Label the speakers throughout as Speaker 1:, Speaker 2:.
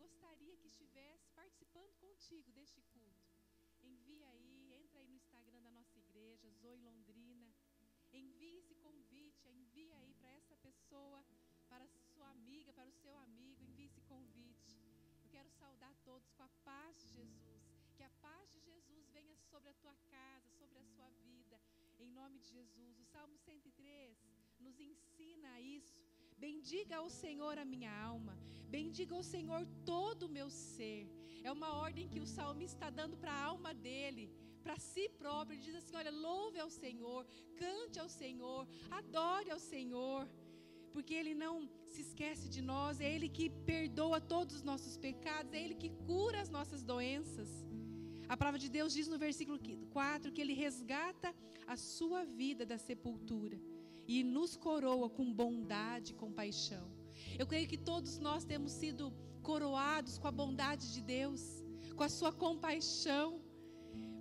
Speaker 1: gostaria que estivesse participando contigo deste culto, envia aí, entra aí no Instagram da nossa igreja, Zoe Londrina, envie esse convite, envia aí para essa pessoa, para a sua amiga, para o seu amigo, envie esse convite. Eu quero saudar todos com a paz de Jesus, que a paz de Jesus venha sobre a tua casa, sobre a sua vida, em nome de Jesus. O Salmo 103 nos ensina isso. Bendiga ao Senhor a minha alma, bendiga ao Senhor todo o meu ser. É uma ordem que o salmista está dando para a alma dele, para si próprio. Ele diz assim: olha, louve ao Senhor, cante ao Senhor, adore ao Senhor, porque Ele não se esquece de nós. É Ele que perdoa todos os nossos pecados, é Ele que cura as nossas doenças. A palavra de Deus diz no versículo 4 que Ele resgata a sua vida da sepultura e nos coroa com bondade e compaixão. Eu creio que todos nós temos sido coroados com a bondade de Deus, com a sua compaixão.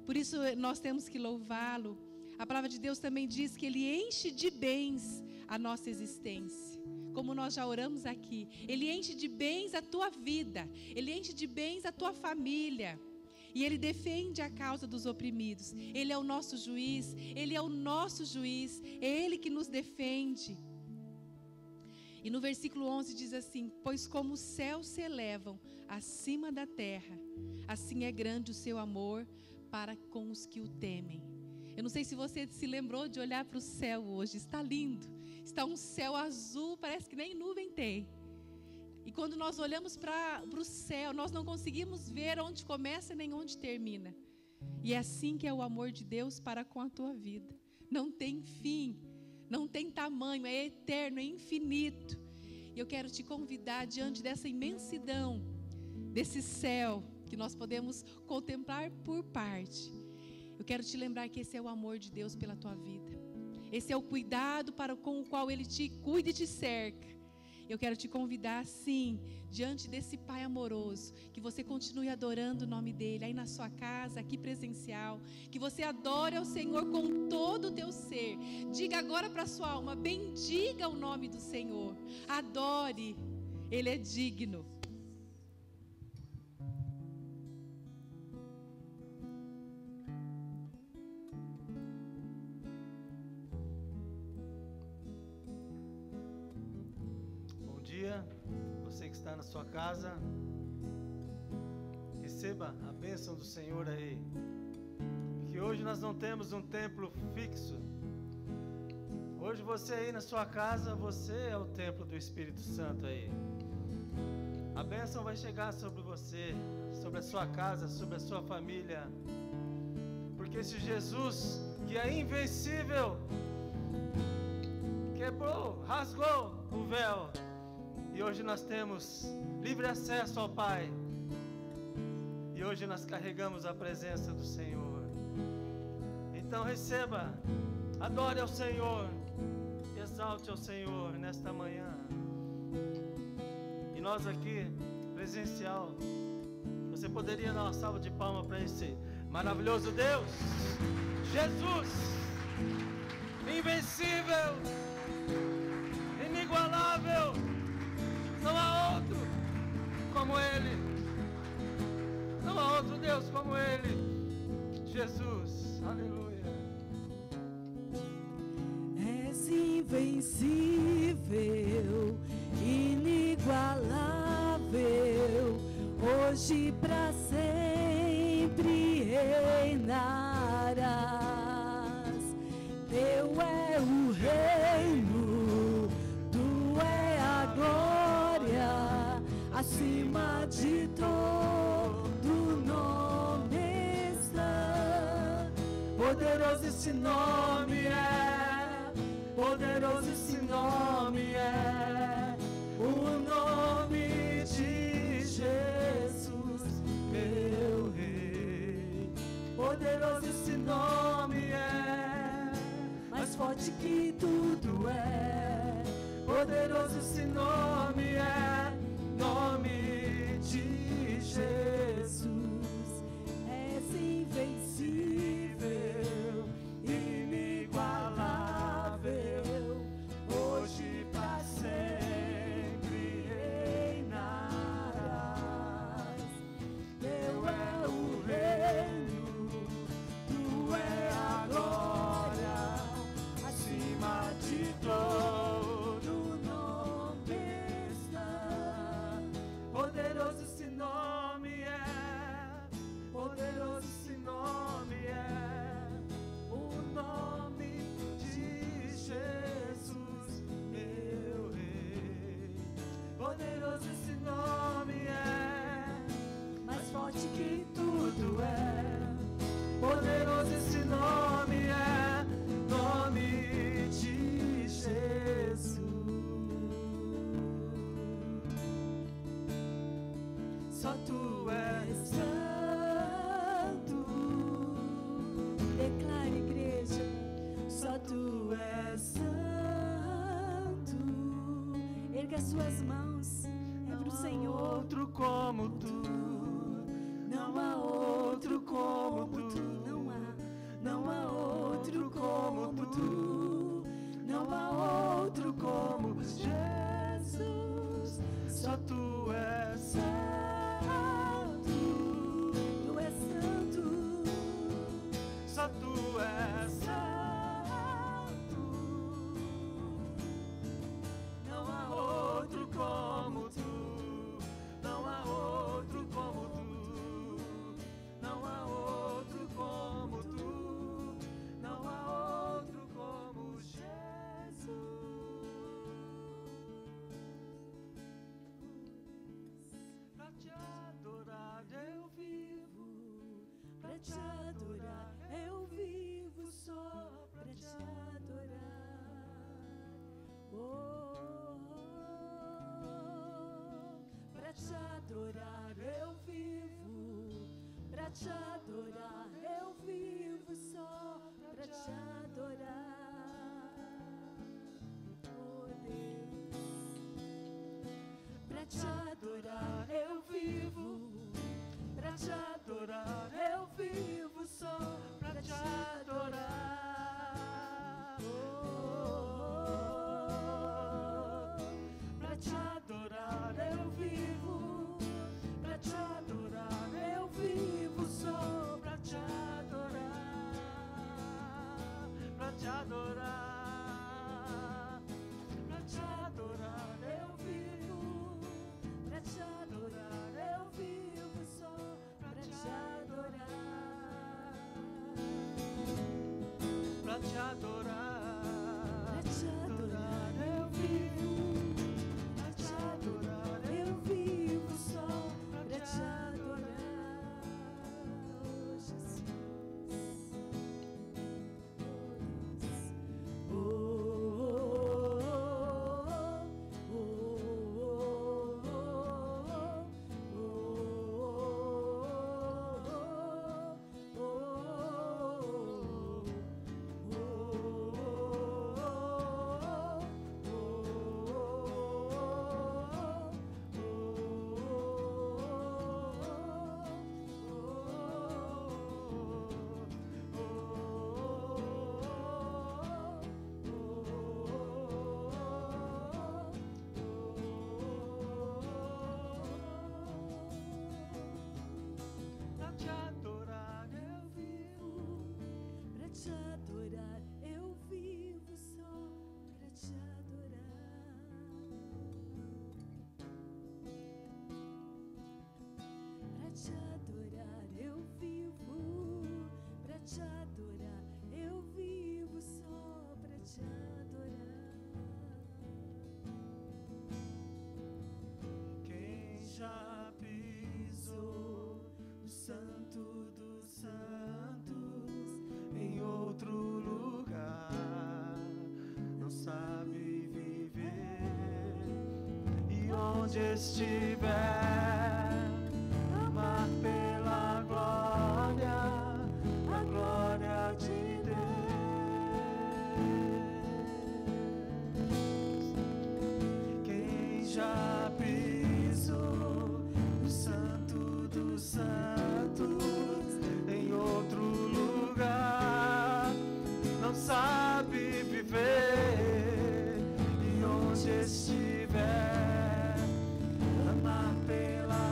Speaker 1: Por isso nós temos que louvá-lo. A palavra de Deus também diz que Ele enche de bens a nossa existência. Como nós já oramos aqui, Ele enche de bens a tua vida, Ele enche de bens a tua família. E Ele defende a causa dos oprimidos. Ele é o nosso juiz, Ele é o nosso juiz, é Ele que nos defende. E no versículo 11 diz assim: pois como os céus se elevam acima da terra, assim é grande o seu amor para com os que o temem. Eu não sei se você se lembrou de olhar para o céu hoje, está lindo, está um céu azul, parece que nem nuvem tem. E quando nós olhamos para o céu, nós não conseguimos ver onde começa nem onde termina. E é assim que é o amor de Deus para com a tua vida. Não tem fim, não tem tamanho, é eterno, é infinito. E eu quero te convidar diante dessa imensidão, desse céu que nós podemos contemplar por parte. Eu quero te lembrar que esse é o amor de Deus pela tua vida. Esse é o cuidado com o qual Ele te cuida e te cerca. Eu quero te convidar, sim, diante desse Pai amoroso, que você continue adorando o nome dEle, aí na sua casa, aqui presencial, que você adore ao Senhor com todo o teu ser. Diga agora para a sua alma: bendiga o nome do Senhor, adore, Ele é digno.
Speaker 2: Você que está na sua casa, receba a bênção do Senhor aí. Que hoje nós não temos um templo fixo. Hoje você aí na sua casa, você é o templo do Espírito Santo aí. A bênção vai chegar sobre você, sobre a sua casa, sobre a sua família. Porque esse Jesus que é invencível quebrou, rasgou o véu. E hoje nós temos livre acesso ao Pai. E hoje nós carregamos a presença do Senhor. Então receba, adore ao Senhor, exalte ao Senhor nesta manhã. E nós aqui, presencial, você poderia dar uma salva de palmas para esse maravilhoso Deus, Jesus, invencível, inigualável. Não há outro como Ele. Não há outro Deus como Ele. Jesus, aleluia.
Speaker 3: És invencível, inigualável, hoje pra sempre reinarás. Teu é o reino, tu é a glória, acima de todo nome está. Poderoso esse nome é, poderoso esse nome é, o nome de Jesus, meu Rei. Poderoso esse nome é, mais forte que tudo é. Poderoso esse nome é, nome de Jesus. És invencível, inigualável, hoje para sempre reinarás.
Speaker 2: poderoso esse nome é, nome de Jesus. Só tu és santo.
Speaker 3: Declare, igreja, só tu és santo. Erga as suas mãos, é pro Senhor.
Speaker 2: Outro como tu,
Speaker 3: Não há outro como tu. Não há outro como tu. Não há outro como Jesus.
Speaker 2: só tu és
Speaker 3: santo. Tu és santo.
Speaker 2: só tu és
Speaker 3: Santo.
Speaker 2: Não há outro como tu, não há outro como tu, não há outro como tu, não há outro como Jesus. Pra te adorar eu vivo,
Speaker 3: Pra te adorar eu vivo só pra te adorar. Oh, pra te adorar eu vivo. Pra te adorar eu vivo só pra te adorar. Oh Deus, pra te adorar eu vivo. Pra te adorar eu vivo só pra te adorar. Oh, pra te adorar eu vivo. Pra te adorar eu vivo só pra te adorar.
Speaker 2: pra te adorar,
Speaker 3: Pra te adorar eu vivo. Pra te adorar eu vivo só pra te adorar.
Speaker 2: pra te adorar,
Speaker 3: Pra te adorar eu vivo. Pra te adorar eu vivo só pra te adorar. Oh Jesus. Oh, oh, oh,
Speaker 2: pra te adorar eu vivo,
Speaker 3: pra te adorar eu vivo só pra te adorar. Pra te adorar eu vivo. Pra te adorar eu vivo só pra te adorar.
Speaker 2: quem já pisou no santo dos santos em outro lugar não sabe viver, e onde estiver amar pela glória, a glória de Deus. Quem já pisou no santo dos santos em outro lugar não sabe viver, e onde estiver amar pela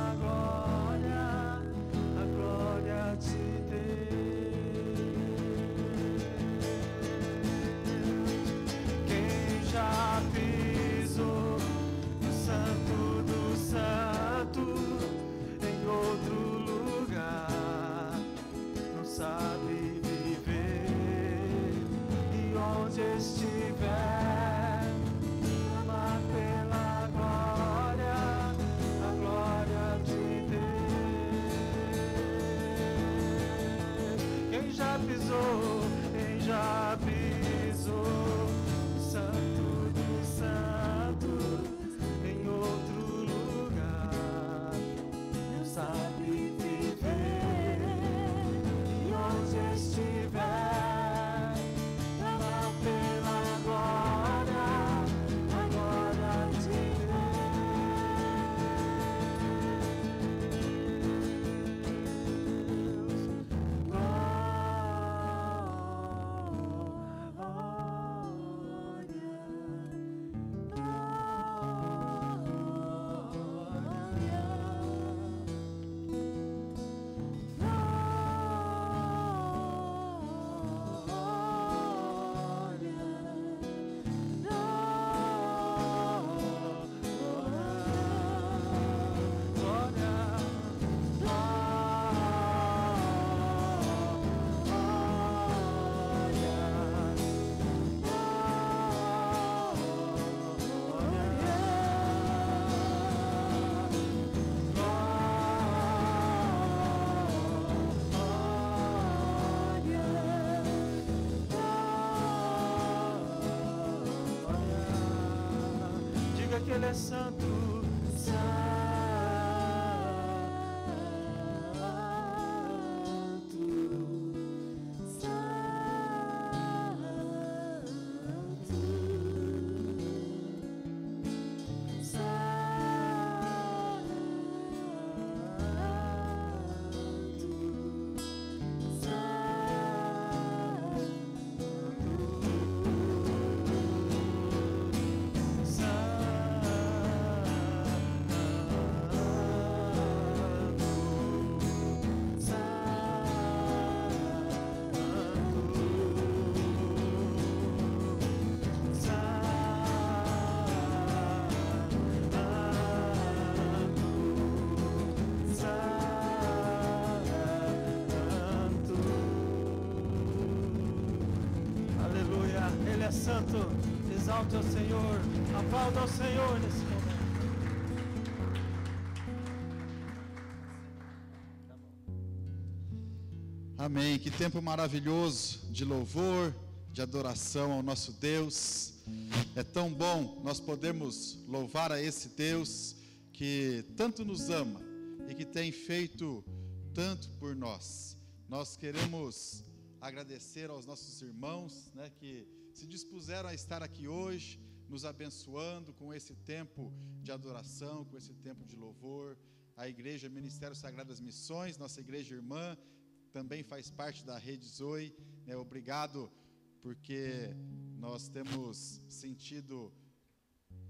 Speaker 2: já pisou, o Santo dos Santos em outro lugar.
Speaker 3: Deus sabe viver e onde estiver, clama pela glória de
Speaker 2: que Ele é santo, Ele é santo. Exalte ao Senhor, aplauda ao Senhor nesse momento.
Speaker 4: Amém. Que tempo maravilhoso de louvor, de adoração ao nosso Deus. É tão bom nós podermos louvar a esse Deus que tanto nos ama e que tem feito tanto por nós. Nós queremos agradecer aos nossos irmãos, que se dispuseram a estar aqui hoje, nos abençoando com esse tempo de adoração, com esse tempo de louvor. A Igreja Ministério Sagradas Missões, nossa igreja irmã, também faz parte da Rede Zoe. Obrigado, porque nós temos sentido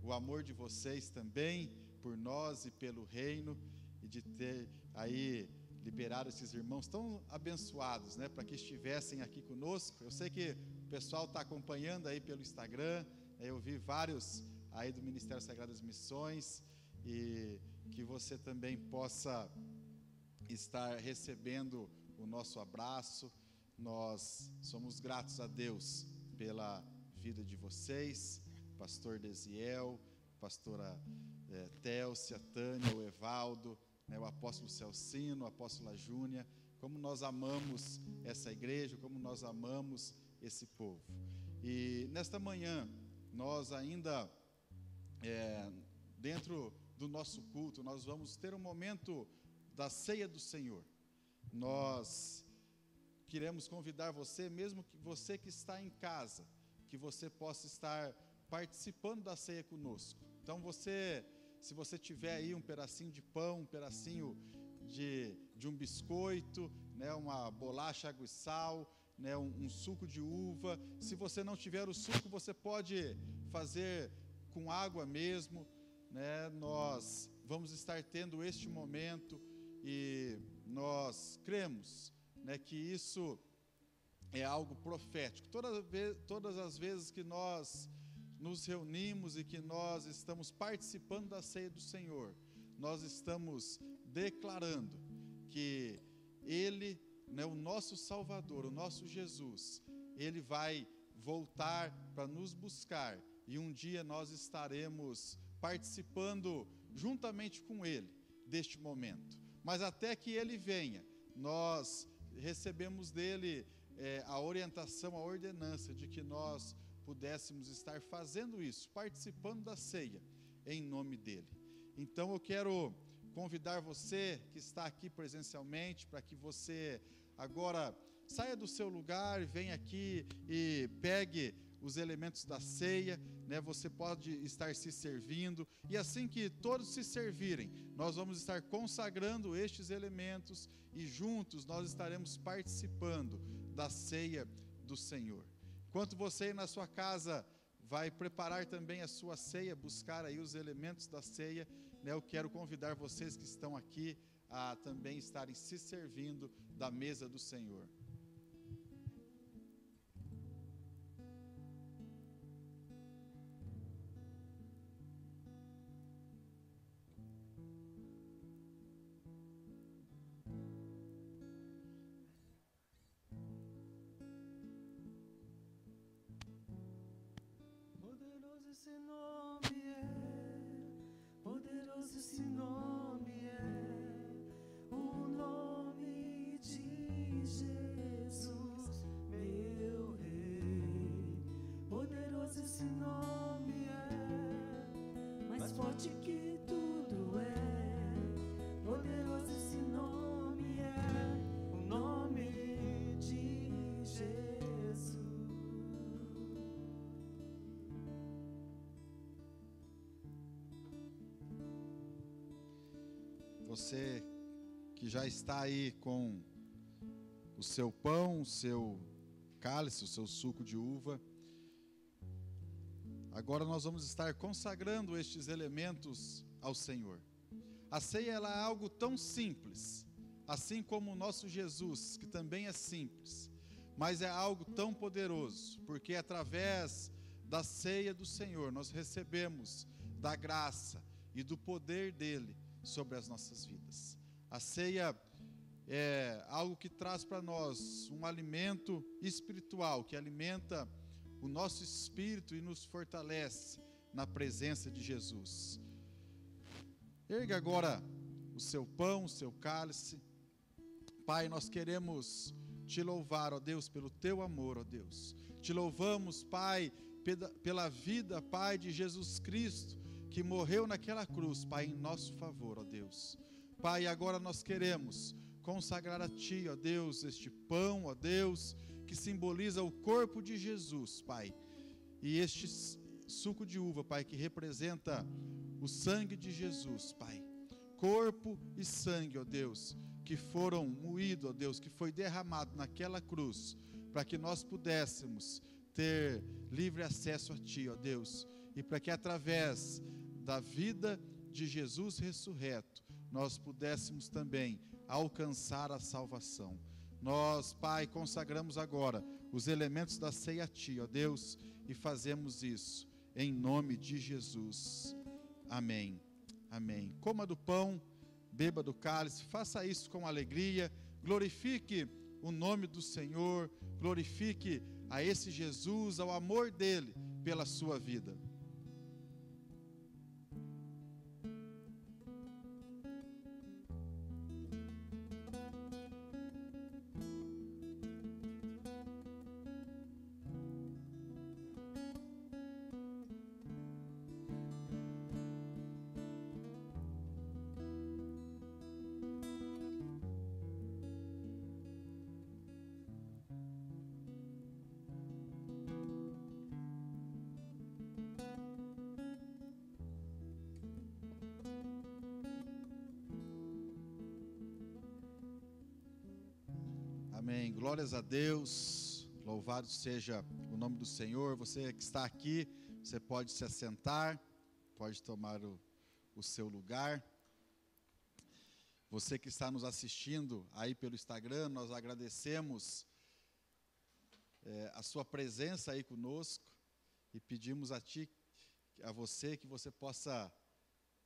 Speaker 4: o amor de vocês também, por nós e pelo reino, e de ter aí liberado esses irmãos tão abençoados, para que estivessem aqui conosco. Eu sei que o pessoal está acompanhando aí pelo Instagram, eu vi vários aí do Ministério Sagradas Missões, e que você também possa estar recebendo o nosso abraço. Nós somos gratos a Deus pela vida de vocês, pastor Desiel, pastora Télcia, Tânia, o Evaldo, o apóstolo Celcino, a apóstola Júnia, como nós amamos essa igreja, como nós amamos esse povo. E nesta manhã, nós ainda, dentro do nosso culto, nós vamos ter um momento da ceia do Senhor. Nós queremos convidar você, mesmo que você que está em casa, que você possa estar participando da ceia conosco. Então se você tiver aí um pedacinho de pão, um pedacinho de um biscoito, uma bolacha, água e sal, um suco de uva. Se você não tiver o suco, você pode fazer com água mesmo, Nós vamos estar tendo este momento e nós cremos, que isso é algo profético. Todas as vezes que nós nos reunimos e que nós estamos participando da ceia do Senhor, nós estamos declarando que Ele, o nosso Salvador, o nosso Jesus, Ele vai voltar para nos buscar, e um dia nós estaremos participando juntamente com Ele deste momento. Mas até que Ele venha, nós recebemos dele a orientação, a ordenança de que nós pudéssemos estar fazendo isso, participando da ceia, em nome dele. Então eu quero convidar você que está aqui presencialmente, para que você agora saia do seu lugar, venha aqui e pegue os elementos da ceia, né? Você pode estar se servindo, e assim que todos se servirem, nós vamos estar consagrando estes elementos, e juntos nós estaremos participando da ceia do Senhor. Enquanto você aí na sua casa vai preparar também a sua ceia, buscar aí os elementos da ceia, né? Eu quero convidar vocês que estão aqui a também estarem se servindo da mesa do Senhor.
Speaker 3: Esse nome poderoso esse nome o nome de Jesus, meu Rei. Poderoso esse nome mais forte que tudo poderoso esse nome o nome de Jesus.
Speaker 4: Você que já está aí com o seu pão, o seu cálice, o seu suco de uva, agora nós vamos estar consagrando estes elementos ao Senhor. A ceia ela é algo tão simples, assim como o nosso Jesus, que também é simples, mas é algo tão poderoso, porque através da ceia do Senhor nós recebemos da graça e do poder dele sobre as nossas vidas. A ceia é algo que traz para nós um alimento espiritual, que alimenta o nosso espírito e nos fortalece na presença de Jesus. Erga agora o seu pão, o seu cálice. Pai, nós queremos te louvar, ó Deus, pelo teu amor, ó Deus. Te louvamos, Pai, pela vida, Pai, de Jesus Cristo, que morreu naquela cruz, Pai, em nosso favor, ó Deus. Pai, agora nós queremos consagrar a Ti, ó Deus, este pão, ó Deus, que simboliza o corpo de Jesus, Pai, e este suco de uva, Pai, que representa o sangue de Jesus, Pai. Corpo e sangue, ó Deus, que foram moídos, ó Deus, que foi derramado naquela cruz, para que nós pudéssemos ter livre acesso a Ti, ó Deus, e para que através da vida de Jesus ressurreto, nós pudéssemos também alcançar a salvação. Nós, Pai, consagramos agora os elementos da ceia a Ti, ó Deus, e fazemos isso em nome de Jesus. Amém. Amém. Coma do pão, beba do cálice, faça isso com alegria, glorifique o nome do Senhor, glorifique a esse Jesus, ao amor dele pela sua vida. Amém, glórias a Deus, louvado seja o nome do Senhor. Você que está aqui, você pode se assentar, pode tomar o seu lugar. Você que está nos assistindo aí pelo Instagram, nós agradecemos a sua presença aí conosco e pedimos a você que você possa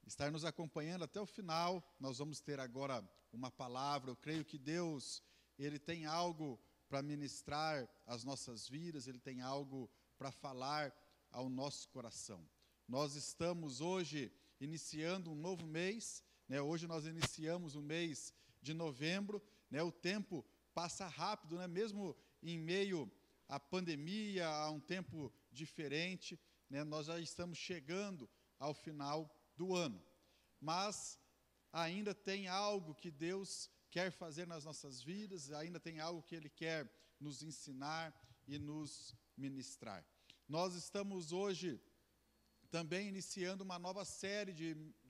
Speaker 4: estar nos acompanhando até o final. Nós vamos ter agora uma palavra. Eu creio que Deus, Ele tem algo para ministrar às nossas vidas, Ele tem algo para falar ao nosso coração. Nós estamos hoje iniciando um novo mês, né? Hoje nós iniciamos o mês de novembro, né? O tempo passa rápido, né? Mesmo em meio à pandemia, a um tempo diferente, né? Nós já estamos chegando ao final do ano. Mas ainda tem algo que Deus quer fazer nas nossas vidas, ainda tem algo que Ele quer nos ensinar e nos ministrar. Nós estamos hoje também iniciando uma nova série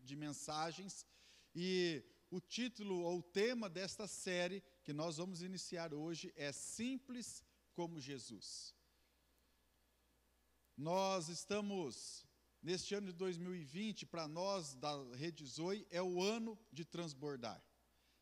Speaker 4: de mensagens, e o título ou o tema desta série que nós vamos iniciar hoje é Simples como Jesus. Nós estamos, neste ano de 2020, para nós da Rede Zoe, é o ano de transbordar.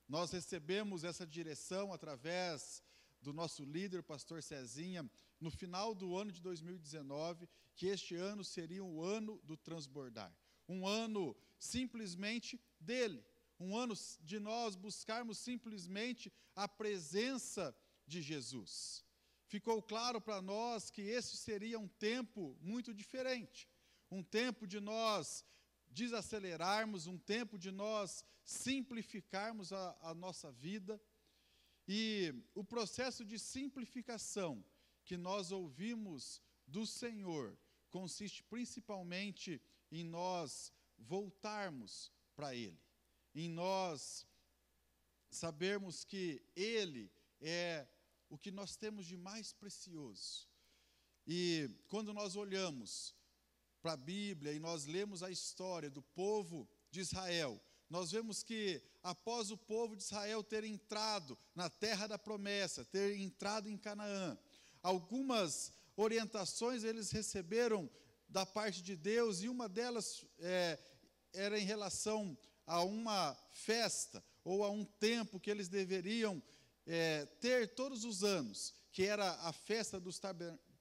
Speaker 4: Nós recebemos essa direção através do nosso líder, o pastor Cezinha, no final do ano de 2019, que este ano seria o ano do transbordar. Um ano simplesmente dele. Um ano de nós buscarmos simplesmente a presença de Jesus. Ficou claro para nós que esse seria um tempo muito diferente. Um tempo de nós desacelerarmos, um tempo de nós simplificarmos a nossa vida. E o processo de simplificação que nós ouvimos do Senhor consiste principalmente em nós voltarmos para Ele, em nós sabermos que Ele é o que nós temos de mais precioso. E quando nós olhamos para a Bíblia e nós lemos a história do povo de Israel, nós vemos que após o povo de Israel ter entrado na terra da promessa, ter entrado em Canaã, algumas orientações eles receberam da parte de Deus, e uma delas era em relação a uma festa ou a um tempo que eles deveriam ter todos os anos, que era a festa dos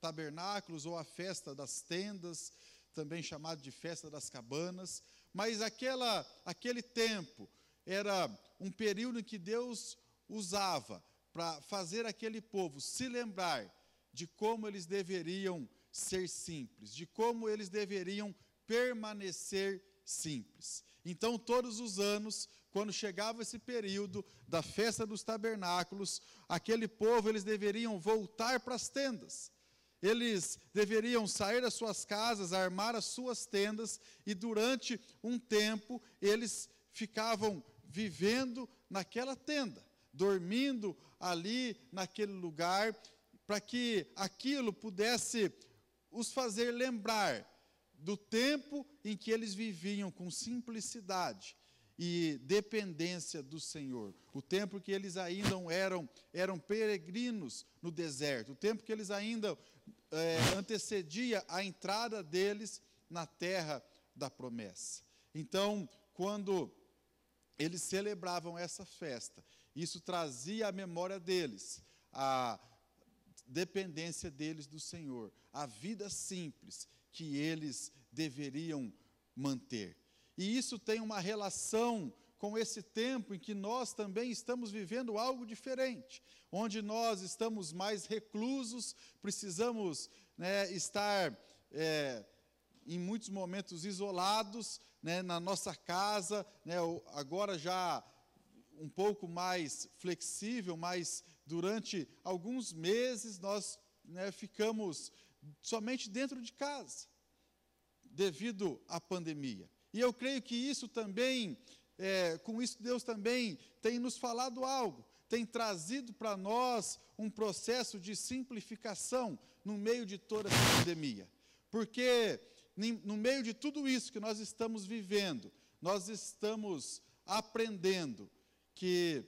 Speaker 4: tabernáculos ou a festa das tendas, também chamado de festa das cabanas. Mas aquele tempo era um período em que Deus usava para fazer aquele povo se lembrar de como eles deveriam ser simples, de como eles deveriam permanecer simples. Então, todos os anos, quando chegava esse período da festa dos tabernáculos, aquele povo, eles deveriam voltar para as tendas. Eles deveriam sair das suas casas, armar as suas tendas, e durante um tempo eles ficavam vivendo naquela tenda, dormindo ali naquele lugar, para que aquilo pudesse os fazer lembrar do tempo em que eles viviam com simplicidade e dependência do Senhor. O tempo que eles ainda eram peregrinos no deserto, o tempo que eles ainda antecedia a entrada deles na terra da promessa. Então, quando eles celebravam essa festa, isso trazia à memória deles a dependência deles do Senhor, a vida simples que eles deveriam manter. E isso tem uma relação com esse tempo em que nós também estamos vivendo algo diferente, onde nós estamos mais reclusos, precisamos estar em muitos momentos isolados, na nossa casa, agora já um pouco mais flexível, mas durante alguns meses nós ficamos somente dentro de casa, devido à pandemia. E eu creio que isso também, com isso Deus também tem nos falado algo, tem trazido para nós um processo de simplificação no meio de toda essa pandemia. Porque no meio de tudo isso que nós estamos vivendo, nós estamos aprendendo que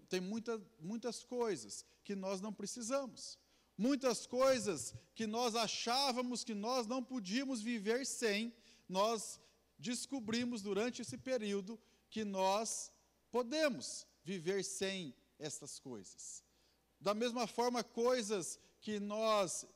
Speaker 4: tem muitas coisas que nós não precisamos. Muitas coisas que nós achávamos que nós não podíamos viver sem, nós descobrimos durante esse período que nós podemos viver sem essas coisas. Da mesma forma, coisas que nós,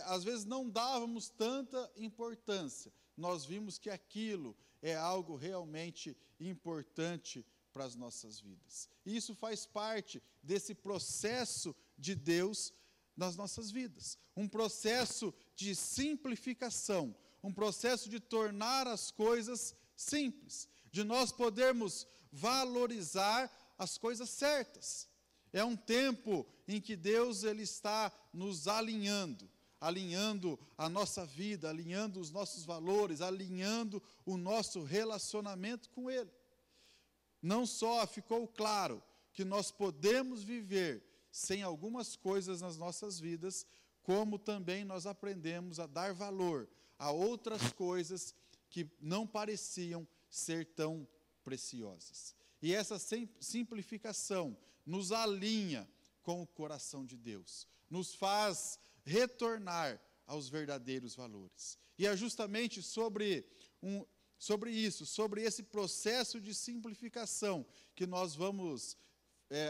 Speaker 4: às vezes, não dávamos tanta importância, nós vimos que aquilo é algo realmente importante para as nossas vidas. E isso faz parte desse processo de Deus nas nossas vidas. Um processo de simplificação, um processo de tornar as coisas simples, de nós podermos valorizar as coisas certas. É um tempo em que Deus ele está nos alinhando a nossa vida, alinhando os nossos valores, alinhando o nosso relacionamento com Ele. Não só ficou claro que nós podemos viver sem algumas coisas nas nossas vidas, como também nós aprendemos a dar valor a outras coisas que não pareciam ser tão preciosas. E essa simplificação nos alinha com o coração de Deus, nos faz retornar aos verdadeiros valores. E é justamente sobre isso, sobre esse processo de simplificação, que nós vamos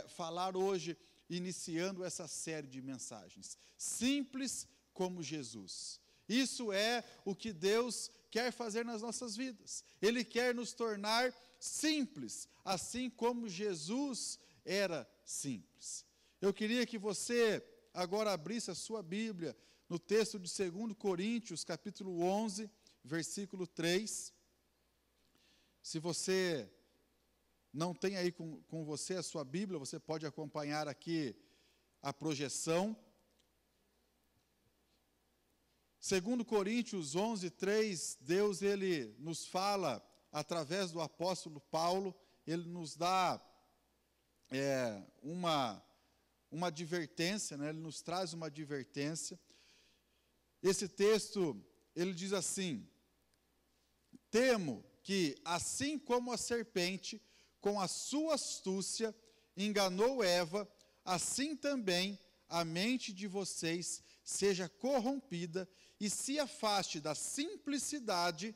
Speaker 4: falar hoje, iniciando essa série de mensagens. Simples como Jesus. Isso é o que Deus quer fazer nas nossas vidas. Ele quer nos tornar simples, assim como Jesus era simples. Eu queria que você agora abrisse a sua Bíblia no texto de 2 Coríntios, capítulo 11, versículo 3. Se você não tem aí com você a sua Bíblia, você pode acompanhar aqui a projeção. 2 Coríntios 11, 3, Deus ele nos fala, através do apóstolo Paulo, ele nos dá uma advertência, né? Ele nos traz uma advertência. Esse texto, ele diz assim: temo que, assim como a serpente, com a sua astúcia, enganou Eva, assim também a mente de vocês seja corrompida e se afaste da simplicidade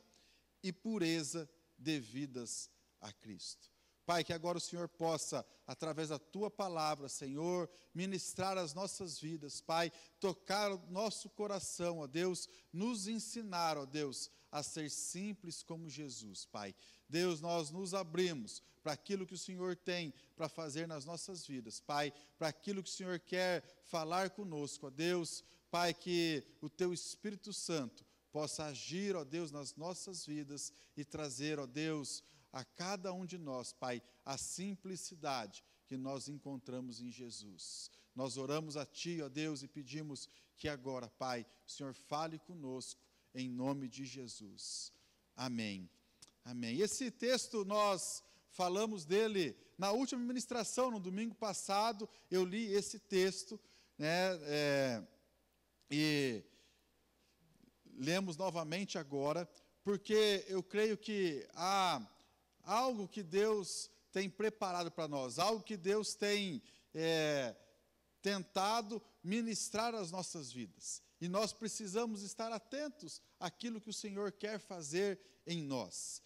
Speaker 4: e pureza devidas a Cristo. Pai, que agora o Senhor possa, através da Tua palavra, Senhor, ministrar as nossas vidas, Pai, tocar o nosso coração, ó Deus, nos ensinar, ó Deus, a ser simples como Jesus, Pai. Deus, nós nos abrimos para aquilo que o Senhor tem para fazer nas nossas vidas, Pai, para aquilo que o Senhor quer falar conosco, ó Deus, Pai, que o Teu Espírito Santo possa agir, ó Deus, nas nossas vidas e trazer, ó Deus, a cada um de nós, Pai, a simplicidade que nós encontramos em Jesus. Nós oramos a Ti, ó Deus, e pedimos que agora, Pai, o Senhor fale conosco, em nome de Jesus. Amém. Amém. Esse texto nós falamos dele na última ministração, no domingo passado, eu li esse texto, né, e lemos novamente agora, porque eu creio que há algo que Deus tem preparado para nós, algo que Deus tem tentado ministrar às nossas vidas. E nós precisamos estar atentos àquilo que o Senhor quer fazer em nós.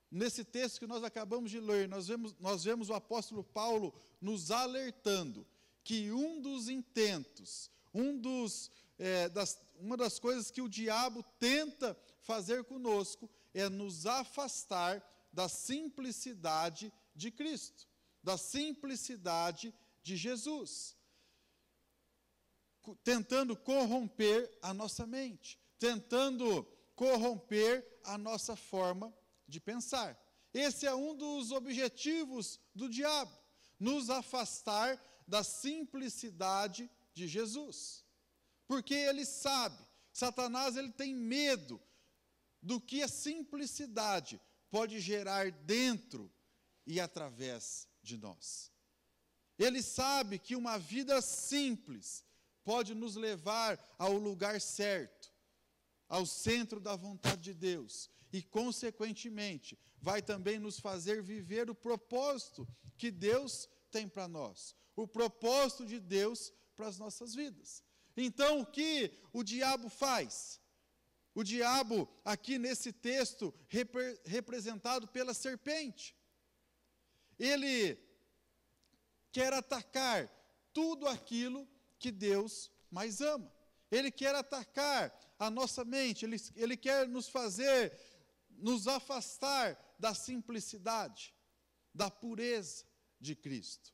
Speaker 4: Nesse texto que nós acabamos de ler, nós vemos o apóstolo Paulo nos alertando que um dos intentos, uma das coisas que o diabo tenta fazer conosco é nos afastar da simplicidade de Cristo, da simplicidade de Jesus, tentando corromper a nossa mente, tentando corromper a nossa forma de pensar. Esse é um dos objetivos do diabo, nos afastar da simplicidade de Jesus. Porque ele sabe, Satanás ele tem medo do que a simplicidade pode gerar dentro e através de nós. Ele sabe que uma vida simples pode nos levar ao lugar certo, ao centro da vontade de Deus, e, consequentemente, vai também nos fazer viver o propósito que Deus tem para nós, o propósito de Deus para as nossas vidas. Então, o que o diabo faz? O diabo, aqui nesse texto, representado pela serpente, ele quer atacar tudo aquilo que Deus mais ama. Ele quer atacar a nossa mente, ele quer nos afastar da simplicidade, da pureza de Cristo.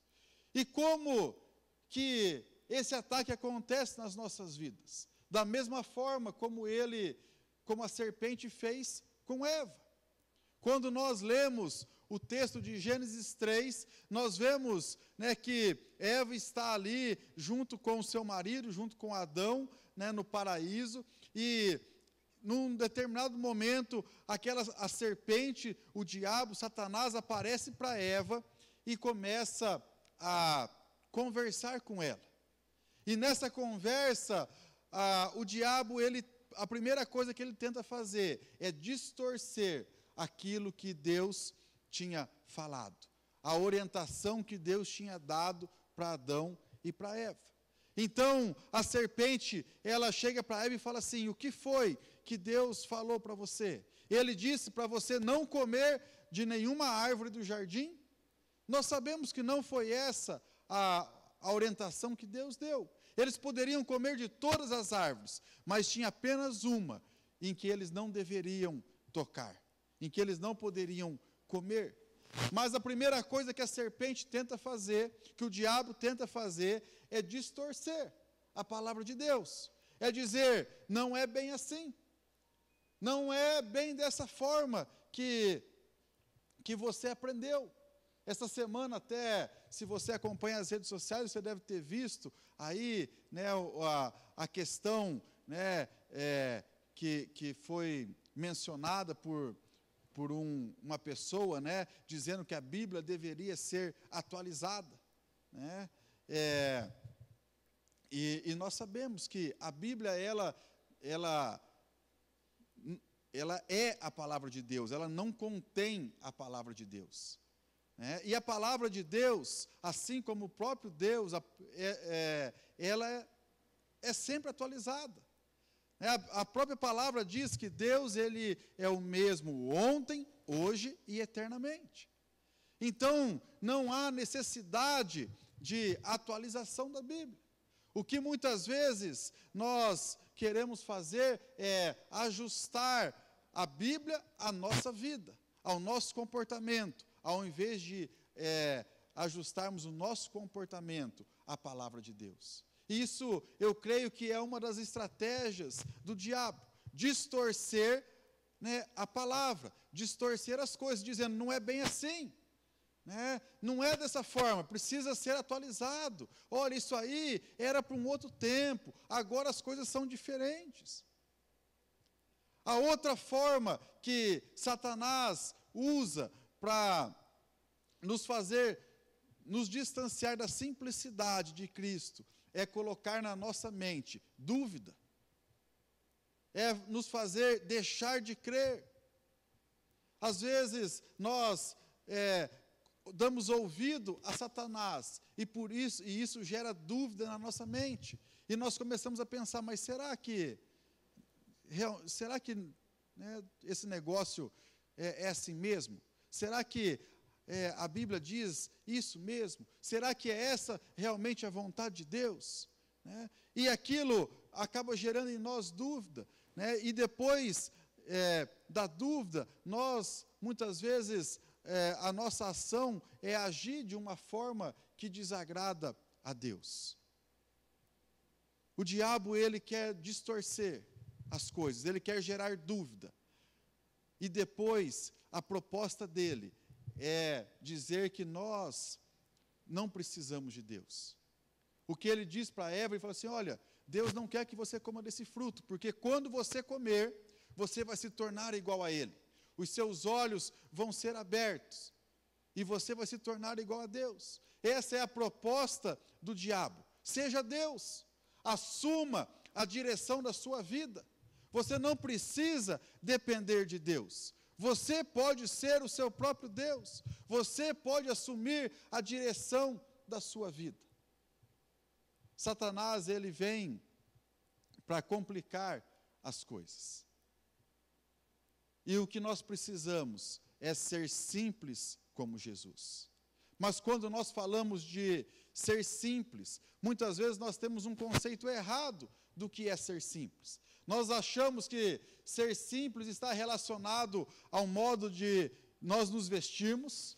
Speaker 4: E como que esse ataque acontece nas nossas vidas? Da mesma forma como a serpente fez com Eva. Quando nós lemos o texto de Gênesis 3, nós vemos, né, que Eva está ali junto com o seu marido, junto com Adão, né, no paraíso, e num determinado momento, a serpente, o diabo, Satanás, aparece para Eva e começa a conversar com ela. E nessa conversa, o diabo, a primeira coisa que ele tenta fazer é distorcer aquilo que Deus tinha falado, a orientação que Deus tinha dado para Adão e para Eva. Então, a serpente, ela chega para Eva e fala assim: o que foi que Deus falou para você? Ele disse para você não comer de nenhuma árvore do jardim? Nós sabemos que não foi essa a orientação que Deus deu. Eles poderiam comer de todas as árvores, mas tinha apenas uma em que eles não deveriam tocar, em que eles não poderiam comer. Mas a primeira coisa que a serpente tenta fazer, que o diabo tenta fazer, é distorcer a palavra de Deus. É dizer, não é bem assim. Não é bem dessa forma que você aprendeu. Essa semana até, se você acompanha as redes sociais, você deve ter visto aí, né, a questão, né, que foi mencionada por uma pessoa, né, dizendo que a Bíblia deveria ser atualizada, né, e nós sabemos que a Bíblia, ela é a palavra de Deus, ela não contém a palavra de Deus, né, e a palavra de Deus, assim como o próprio Deus, ela é sempre atualizada. A própria palavra diz que Deus, ele é o mesmo ontem, hoje e eternamente. Então, não há necessidade de atualização da Bíblia. O que muitas vezes nós queremos fazer é ajustar a Bíblia à nossa vida, ao nosso comportamento, ao invés de ajustarmos o nosso comportamento à palavra de Deus. Isso, eu creio que é uma das estratégias do diabo, distorcer, né, a palavra, distorcer as coisas, dizendo, não é bem assim, né, não é dessa forma, precisa ser atualizado. Olha, isso aí era para um outro tempo, agora as coisas são diferentes. A outra forma que Satanás usa para nos distanciar da simplicidade de Cristo, é colocar na nossa mente dúvida, é nos fazer deixar de crer. Às vezes nós damos ouvido a Satanás, e isso gera dúvida na nossa mente, e nós começamos a pensar, mas será que né, esse negócio é assim mesmo? Será que a Bíblia diz isso mesmo? Será que é essa realmente a vontade de Deus? Né? E aquilo acaba gerando em nós dúvida, né? E depois da dúvida, nós, muitas vezes, a nossa ação é agir de uma forma que desagrada a Deus. O diabo, ele quer distorcer as coisas, ele quer gerar dúvida. E depois, a proposta dele é dizer que nós não precisamos de Deus. O que ele diz para Eva, ele fala assim, olha, Deus não quer que você coma desse fruto, porque quando você comer, você vai se tornar igual a Ele. Os seus olhos vão ser abertos, e você vai se tornar igual a Deus. Essa é a proposta do diabo. Seja Deus, assuma a direção da sua vida. Você não precisa depender de Deus. Você pode ser o seu próprio Deus. Você pode assumir a direção da sua vida. Satanás, ele vem para complicar as coisas. E o que nós precisamos é ser simples como Jesus. Mas quando nós falamos de ser simples, muitas vezes nós temos um conceito errado do que é ser simples. Nós achamos que ser simples está relacionado ao modo de nós nos vestirmos,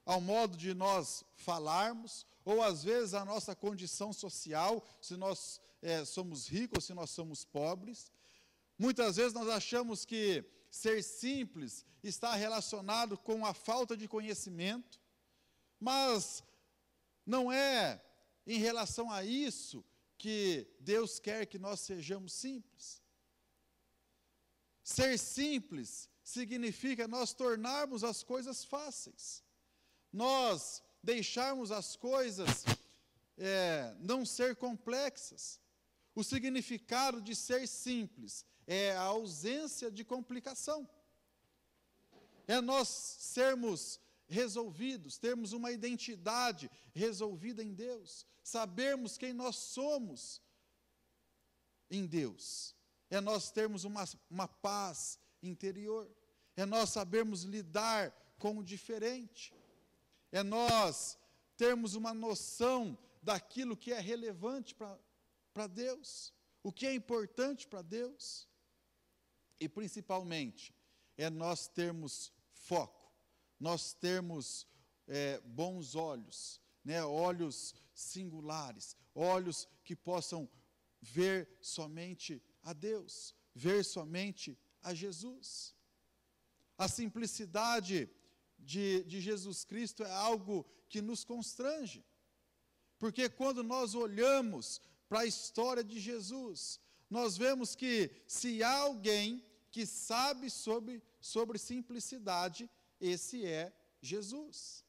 Speaker 4: ao modo de nós falarmos, ou às vezes a nossa condição social, se nós somos ricos ou se nós somos pobres. Muitas vezes nós achamos que ser simples está relacionado com a falta de conhecimento, mas não é em relação a isso que Deus quer que nós sejamos simples. Ser simples significa nós tornarmos as coisas fáceis, nós deixarmos as coisas não ser complexas. O significado de ser simples é a ausência de complicação. É nós sermos resolvidos, termos uma identidade resolvida em Deus, sabermos quem nós somos em Deus. É nós termos uma paz interior, é nós sabermos lidar com o diferente, é nós termos uma noção daquilo que é relevante para Deus, o que é importante para Deus, e principalmente, é nós termos foco, nós termos bons olhos, né, olhos singulares, olhos que possam ver somente a Deus, ver somente a Jesus. A simplicidade de Jesus Cristo é algo que nos constrange, porque quando nós olhamos para a história de Jesus, nós vemos que se há alguém que sabe sobre simplicidade, esse é Jesus.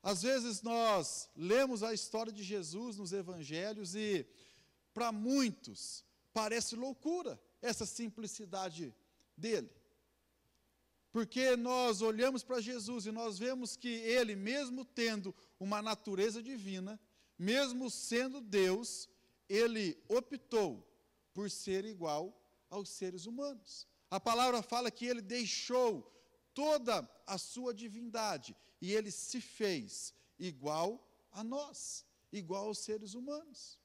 Speaker 4: Às vezes nós lemos a história de Jesus nos evangelhos e, para muitos, parece loucura essa simplicidade dele. Porque nós olhamos para Jesus e nós vemos que ele, mesmo tendo uma natureza divina, mesmo sendo Deus, ele optou por ser igual aos seres humanos. A palavra fala que ele deixou toda a sua divindade e ele se fez igual a nós, igual aos seres humanos.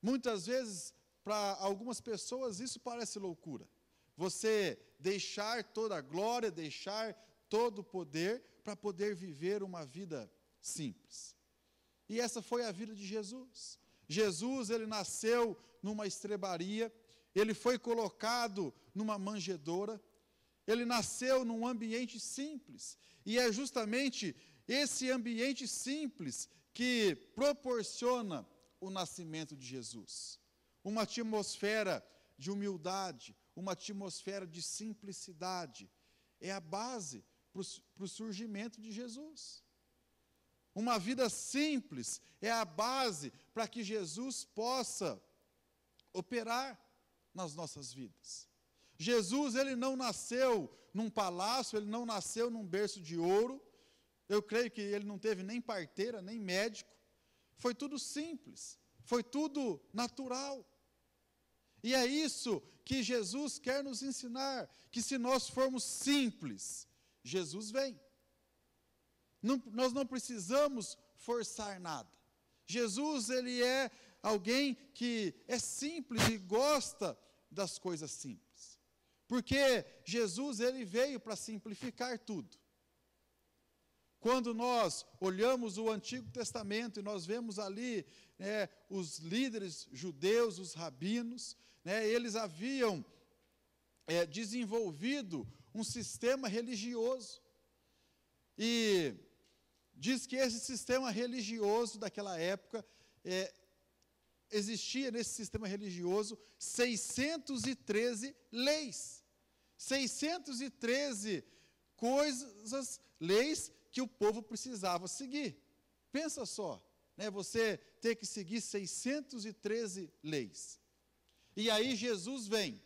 Speaker 4: Muitas vezes, para algumas pessoas, isso parece loucura. Você deixar toda a glória, deixar todo o poder para poder viver uma vida simples. E essa foi a vida de Jesus. Jesus, ele nasceu numa estrebaria, ele foi colocado numa manjedoura, ele nasceu num ambiente simples, e é justamente esse ambiente simples que proporciona o nascimento de Jesus. Uma atmosfera de humildade, uma atmosfera de simplicidade, é a base para o surgimento de Jesus. Uma vida simples é a base para que Jesus possa operar nas nossas vidas. Jesus, ele não nasceu num palácio, ele não nasceu num berço de ouro. Eu creio que ele não teve nem parteira, nem médico. Foi tudo simples, foi tudo natural. E é isso que Jesus quer nos ensinar, que se nós formos simples, Jesus vem. Nós não precisamos forçar nada. Jesus, ele é alguém que é simples e gosta das coisas simples. Porque Jesus, ele veio para simplificar tudo. Quando nós olhamos o Antigo Testamento e nós vemos ali os líderes judeus, os rabinos, eles haviam desenvolvido um sistema religioso. E diz que esse sistema religioso daquela época, existia nesse sistema religioso 613 leis. 613 coisas, leis que o povo precisava seguir. Pensa só, você ter que seguir 613 leis. E aí Jesus vem,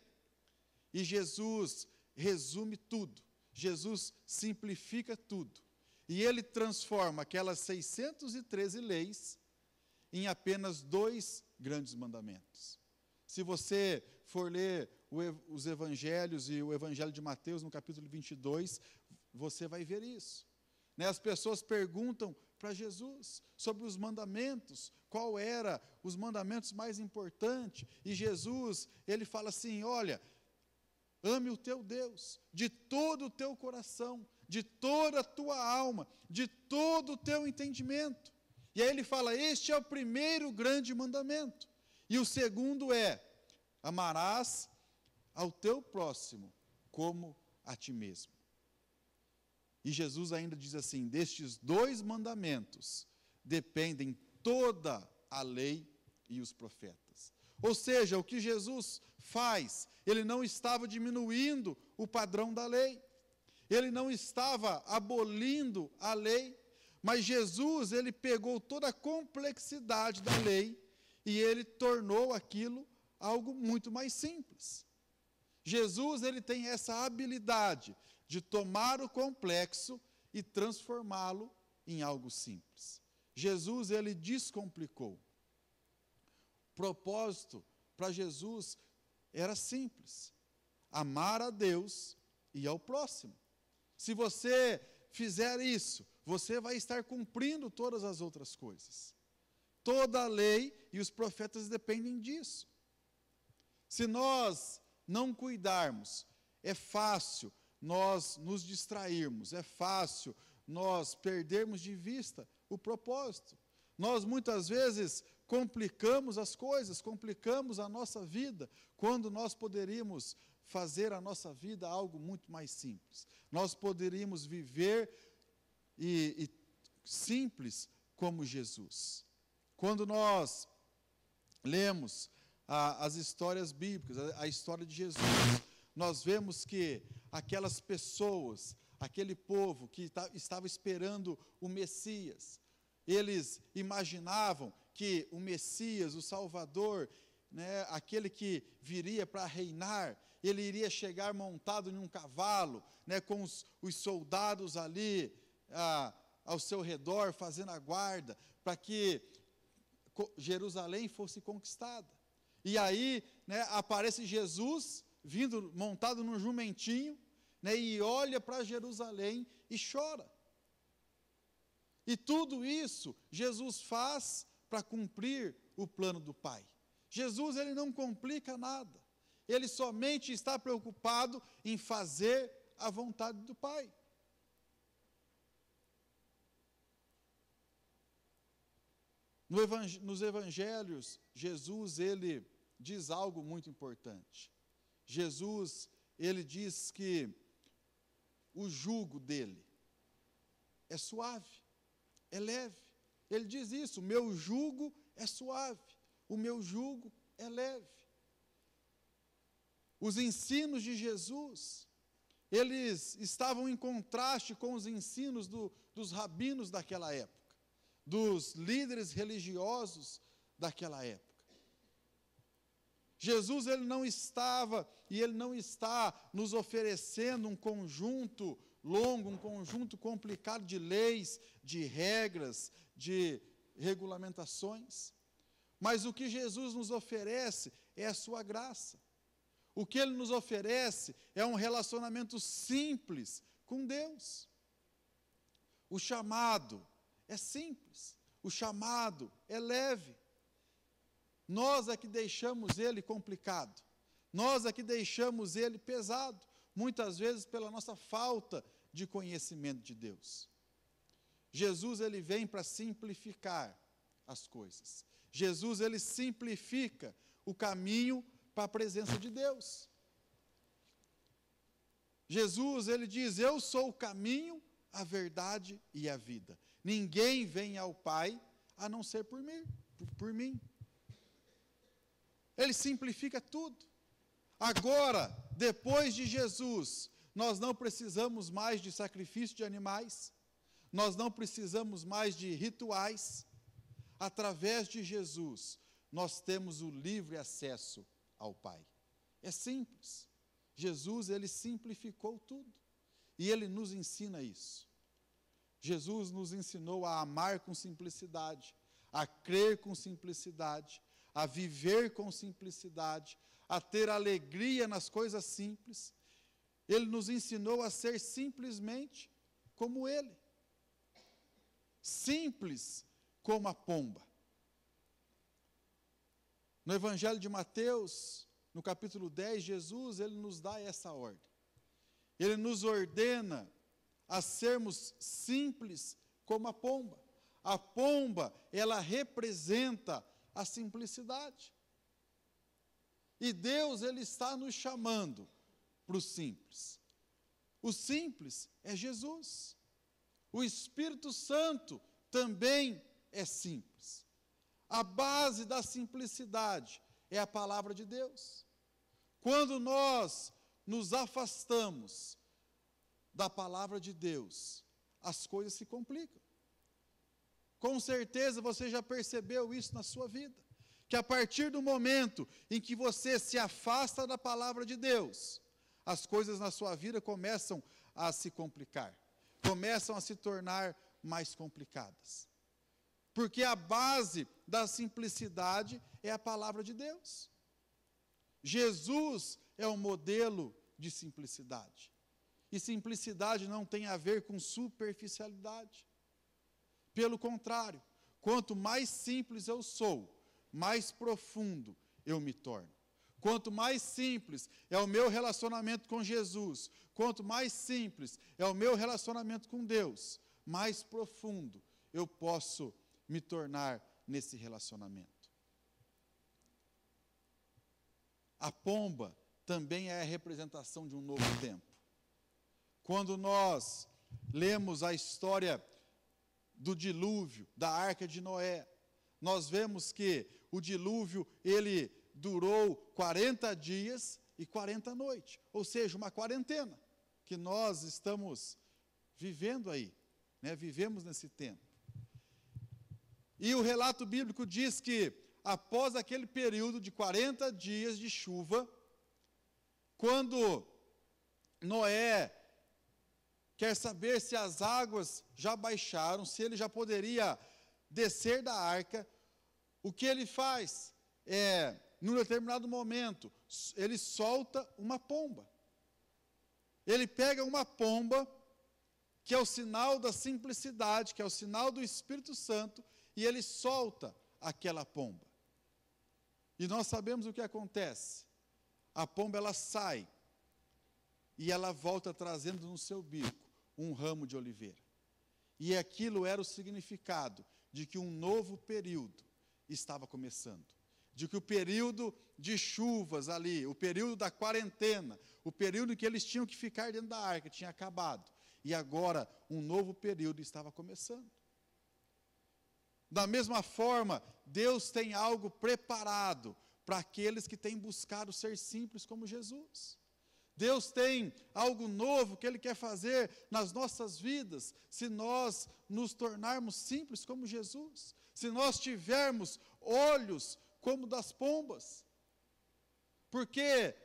Speaker 4: e Jesus resume tudo, Jesus simplifica tudo, e ele transforma aquelas 613 leis em apenas 2 grandes mandamentos. Se você for ler os evangelhos e o evangelho de Mateus no capítulo 22, você vai ver isso. As pessoas perguntam para Jesus sobre os mandamentos, qual era os mandamentos mais importantes, e Jesus, ele fala assim, olha, ame o teu Deus de todo o teu coração, de toda a tua alma, de todo o teu entendimento. E aí ele fala, este é o primeiro grande mandamento, e o segundo é, Amarás ao teu próximo como a ti mesmo. E Jesus ainda diz assim: destes 2 mandamentos dependem toda a lei e os profetas. Ou seja, o que Jesus faz, ele não estava diminuindo o padrão da lei, ele não estava abolindo a lei, mas Jesus, ele pegou toda a complexidade da lei e ele tornou aquilo algo muito mais simples. Jesus, ele tem essa habilidade de tomar o complexo e transformá-lo em algo simples. Jesus, ele descomplicou. O propósito para Jesus era simples: amar a Deus e ao próximo. Se você fizer isso, você vai estar cumprindo todas as outras coisas. Toda a lei e os profetas dependem disso. Se nós não cuidarmos, é fácil nós nos distrairmos, é fácil nós perdermos de vista o propósito. Nós muitas vezes complicamos as coisas, complicamos a nossa vida, quando nós poderíamos fazer a nossa vida algo muito mais simples. Nós poderíamos viver simples como Jesus. Quando nós lemos as histórias bíblicas, a história de Jesus, nós vemos que aquelas pessoas, aquele povo que estava esperando o Messias, eles imaginavam que o Messias, o Salvador, né, aquele que viria para reinar, ele iria chegar montado em um cavalo, né, com os soldados ali ao seu redor, fazendo a guarda, para que Jerusalém fosse conquistada. E aí, né, aparece Jesus, vindo montado num jumentinho, né, e olha para Jerusalém e chora. E tudo isso Jesus faz para cumprir o plano do Pai. Jesus, ele não complica nada. Ele somente está preocupado em fazer a vontade do Pai. Nos evangelhos, Jesus, ele diz algo muito importante. Jesus, ele diz que o jugo dele é suave, é leve. Ele diz isso: o meu jugo é suave, o meu jugo é leve. Os ensinos de Jesus, eles estavam em contraste com os ensinos dos rabinos daquela época, dos líderes religiosos daquela época. Jesus, ele não estava e ele não está nos oferecendo um conjunto longo, um conjunto complicado de leis, de regras, de regulamentações. Mas o que Jesus nos oferece é a sua graça. O que ele nos oferece é um relacionamento simples com Deus. O chamado é simples, o chamado é leve. Nós é que deixamos ele complicado, nós é que deixamos ele pesado, muitas vezes pela nossa falta de conhecimento de Deus. Jesus, ele vem para simplificar as coisas. Jesus, ele simplifica o caminho para a presença de Deus. Jesus, ele diz: eu sou o caminho, a verdade e a vida. Ninguém vem ao Pai a não ser por mim. Ele simplifica tudo. Agora, depois de Jesus, nós não precisamos mais de sacrifício de animais, nós não precisamos mais de rituais. Através de Jesus, nós temos o livre acesso ao Pai. É simples. Jesus, ele simplificou tudo. E ele nos ensina isso. Jesus nos ensinou a amar com simplicidade, a crer com simplicidade, a viver com simplicidade, a ter alegria nas coisas simples. Ele nos ensinou a ser simplesmente como ele. Simples como a pomba. No Evangelho de Mateus, no capítulo 10, Jesus, ele nos dá essa ordem. Ele nos ordena a sermos simples como a pomba. A pomba, ela representa a simplicidade. E Deus, Ele está nos chamando para o simples. O simples é Jesus. O Espírito Santo também é simples. A base da simplicidade é a palavra de Deus. Quando nós nos afastamos da palavra de Deus, as coisas se complicam. Com certeza você já percebeu isso na sua vida, que a partir do momento em que você se afasta da palavra de Deus, as coisas na sua vida começam a se complicar, começam a se tornar mais complicadas. Porque a base da simplicidade é a palavra de Deus. Jesus é o modelo de simplicidade. E simplicidade não tem a ver com superficialidade. Pelo contrário, quanto mais simples eu sou, mais profundo eu me torno. Quanto mais simples é o meu relacionamento com Jesus, quanto mais simples é o meu relacionamento com Deus, mais profundo eu posso me tornar nesse relacionamento. A pomba também é a representação de um novo tempo. Quando nós lemos a história do dilúvio, da arca de Noé, nós vemos que o dilúvio, ele durou 40 dias e 40 noites, ou seja, uma quarentena, que nós estamos vivendo aí, né? Vivemos nesse tempo. E o relato bíblico diz que, após aquele período de 40 dias de chuva, quando Noé quer saber se as águas já baixaram, se ele já poderia descer da arca, o que ele faz é, num determinado momento, ele solta uma pomba. Ele pega uma pomba, que é o sinal da simplicidade, que é o sinal do Espírito Santo, e ele solta aquela pomba. E nós sabemos o que acontece. A pomba, ela sai, e ela volta trazendo no seu bico um ramo de oliveira. E aquilo era o significado de que um novo período estava começando. De que o período de chuvas ali, o período da quarentena, o período em que eles tinham que ficar dentro da arca tinha acabado. E agora um novo período estava começando. Da mesma forma, Deus tem algo preparado para aqueles que têm buscado ser simples como Jesus. Deus tem algo novo que Ele quer fazer nas nossas vidas, se nós nos tornarmos simples como Jesus, se nós tivermos olhos como das pombas. Porque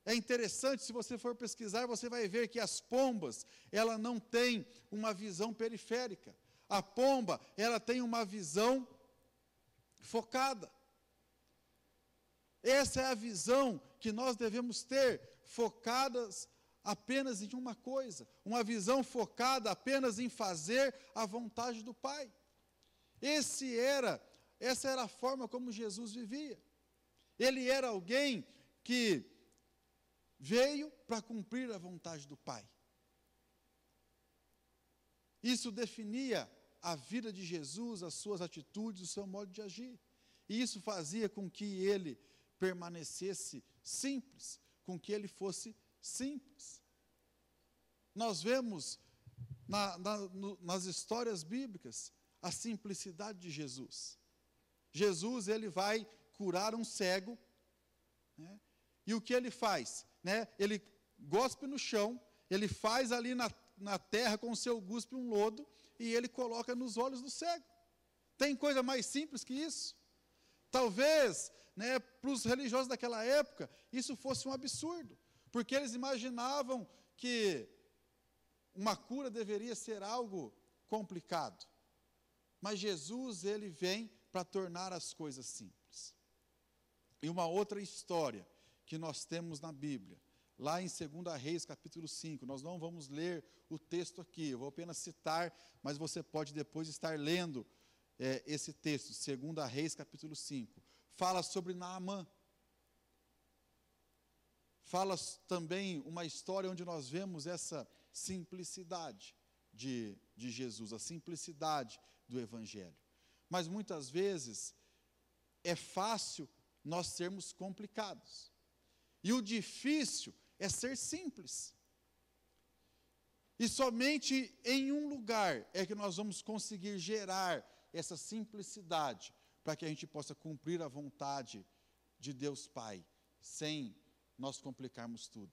Speaker 4: é interessante, se você for pesquisar, você vai ver que as pombas, ela não tem uma visão periférica. A pomba, ela tem uma visão focada. Essa é a visão que nós devemos ter, focadas apenas em uma coisa, uma visão focada apenas em fazer a vontade do Pai. Essa era a forma como Jesus vivia. Ele era alguém que veio para cumprir a vontade do Pai. Isso definia a vida de Jesus, as suas atitudes, o seu modo de agir. E isso fazia com que ele permanecesse simples, com que ele fosse simples. Nós vemos nas histórias bíblicas a simplicidade de Jesus. Jesus, ele vai curar um cego, né? E o que ele faz? Né? Ele gospe no chão, ele faz ali na terra com o seu guspe um lodo, e ele coloca nos olhos do cego. Tem coisa mais simples que isso? Talvez, né, para os religiosos daquela época, isso fosse um absurdo, porque eles imaginavam que uma cura deveria ser algo complicado. Mas Jesus, ele vem para tornar as coisas simples. E uma outra história que nós temos na Bíblia, lá em 2 Reis, capítulo 5, nós não vamos ler o texto aqui, eu vou apenas citar, mas você pode depois estar lendo esse texto, 2 Reis, capítulo 5. Fala sobre Naamã. Fala também uma história onde nós vemos essa simplicidade de Jesus, a simplicidade do Evangelho. Mas muitas vezes é fácil nós sermos complicados. E o difícil é ser simples. E somente em um lugar é que nós vamos conseguir gerar essa simplicidade, para que a gente possa cumprir a vontade de Deus Pai, sem nós complicarmos tudo.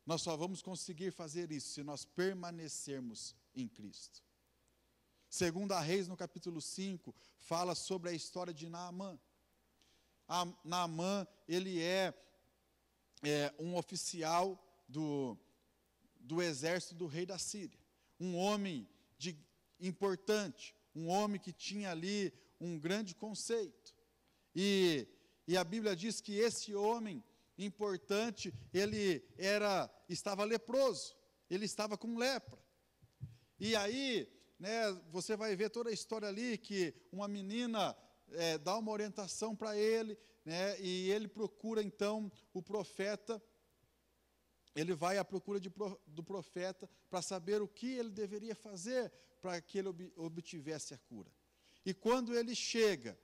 Speaker 4: Nós só vamos conseguir fazer isso se nós permanecermos em Cristo. 2 Reis, no capítulo 5, fala sobre a história de Naamã. Naamã, ele é um oficial do exército do rei da Síria. Um homem importante, um homem que tinha ali um grande conceito. E a Bíblia diz que esse homem importante, ele estava leproso, ele estava com lepra. E aí, você vai ver toda a história ali, que uma menina dá uma orientação para ele, e ele procura então o profeta, ele vai à procura do profeta para saber o que ele deveria fazer para que ele obtivesse a cura. E quando ele chega,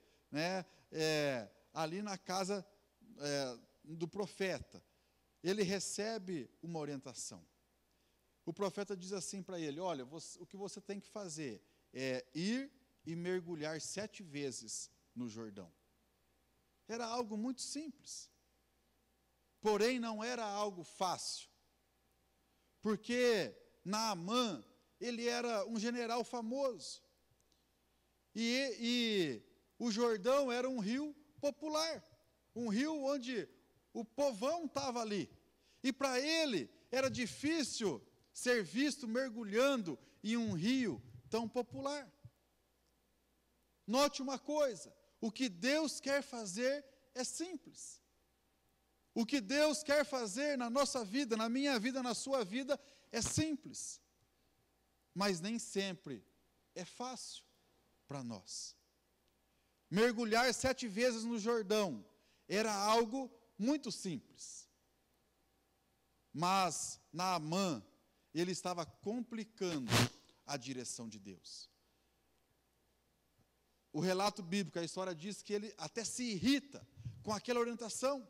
Speaker 4: ali na casa do profeta, ele recebe uma orientação. O profeta diz assim para ele: olha, o que você tem que fazer é ir e mergulhar 7 vezes no Jordão. Era algo muito simples. Porém, não era algo fácil. Porque Naamã, ele era um general famoso. E o Jordão era um rio popular. Um rio onde o povão estava ali. E para ele, era difícil ser visto mergulhando em um rio tão popular. Note uma coisa: o que Deus quer fazer é simples. O que Deus quer fazer na nossa vida, na minha vida, na sua vida, é simples. Mas nem sempre é fácil para nós. Mergulhar 7 vezes no Jordão era algo muito simples. Mas Naamã, ele estava complicando a direção de Deus. O relato bíblico, a história diz que ele até se irrita com aquela orientação.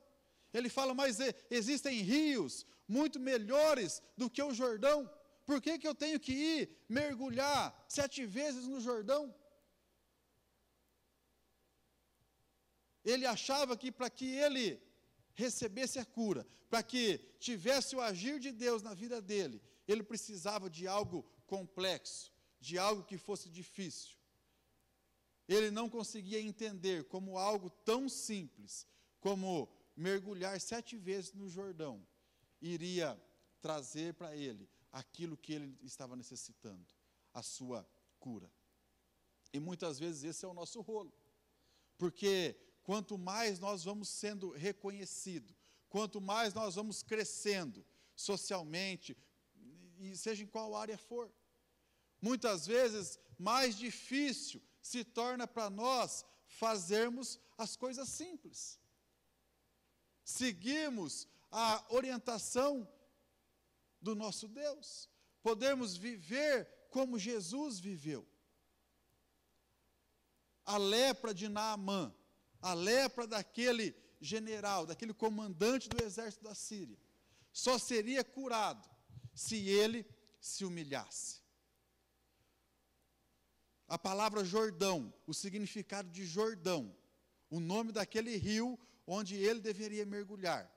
Speaker 4: Ele fala: mas existem rios muito melhores do que o Jordão. Por que eu tenho que ir mergulhar 7 vezes no Jordão? Ele achava que para que ele recebesse a cura, para que tivesse o agir de Deus na vida dele, ele precisava de algo complexo, de algo que fosse difícil. Ele não conseguia entender como algo tão simples, como mergulhar 7 vezes no Jordão, iria trazer para ele aquilo que ele estava necessitando, a sua cura. E muitas vezes esse é o nosso rolo. Porque quanto mais nós vamos sendo reconhecidos, quanto mais nós vamos crescendo socialmente, e seja em qual área for, muitas vezes mais difícil se torna para nós fazermos as coisas simples. Seguirmos a orientação do nosso Deus. Podemos viver como Jesus viveu. A lepra de Naamã, a lepra daquele general, daquele comandante do exército da Síria, só seria curado se ele se humilhasse. A palavra Jordão, o significado de Jordão, o nome daquele rio onde ele deveria mergulhar.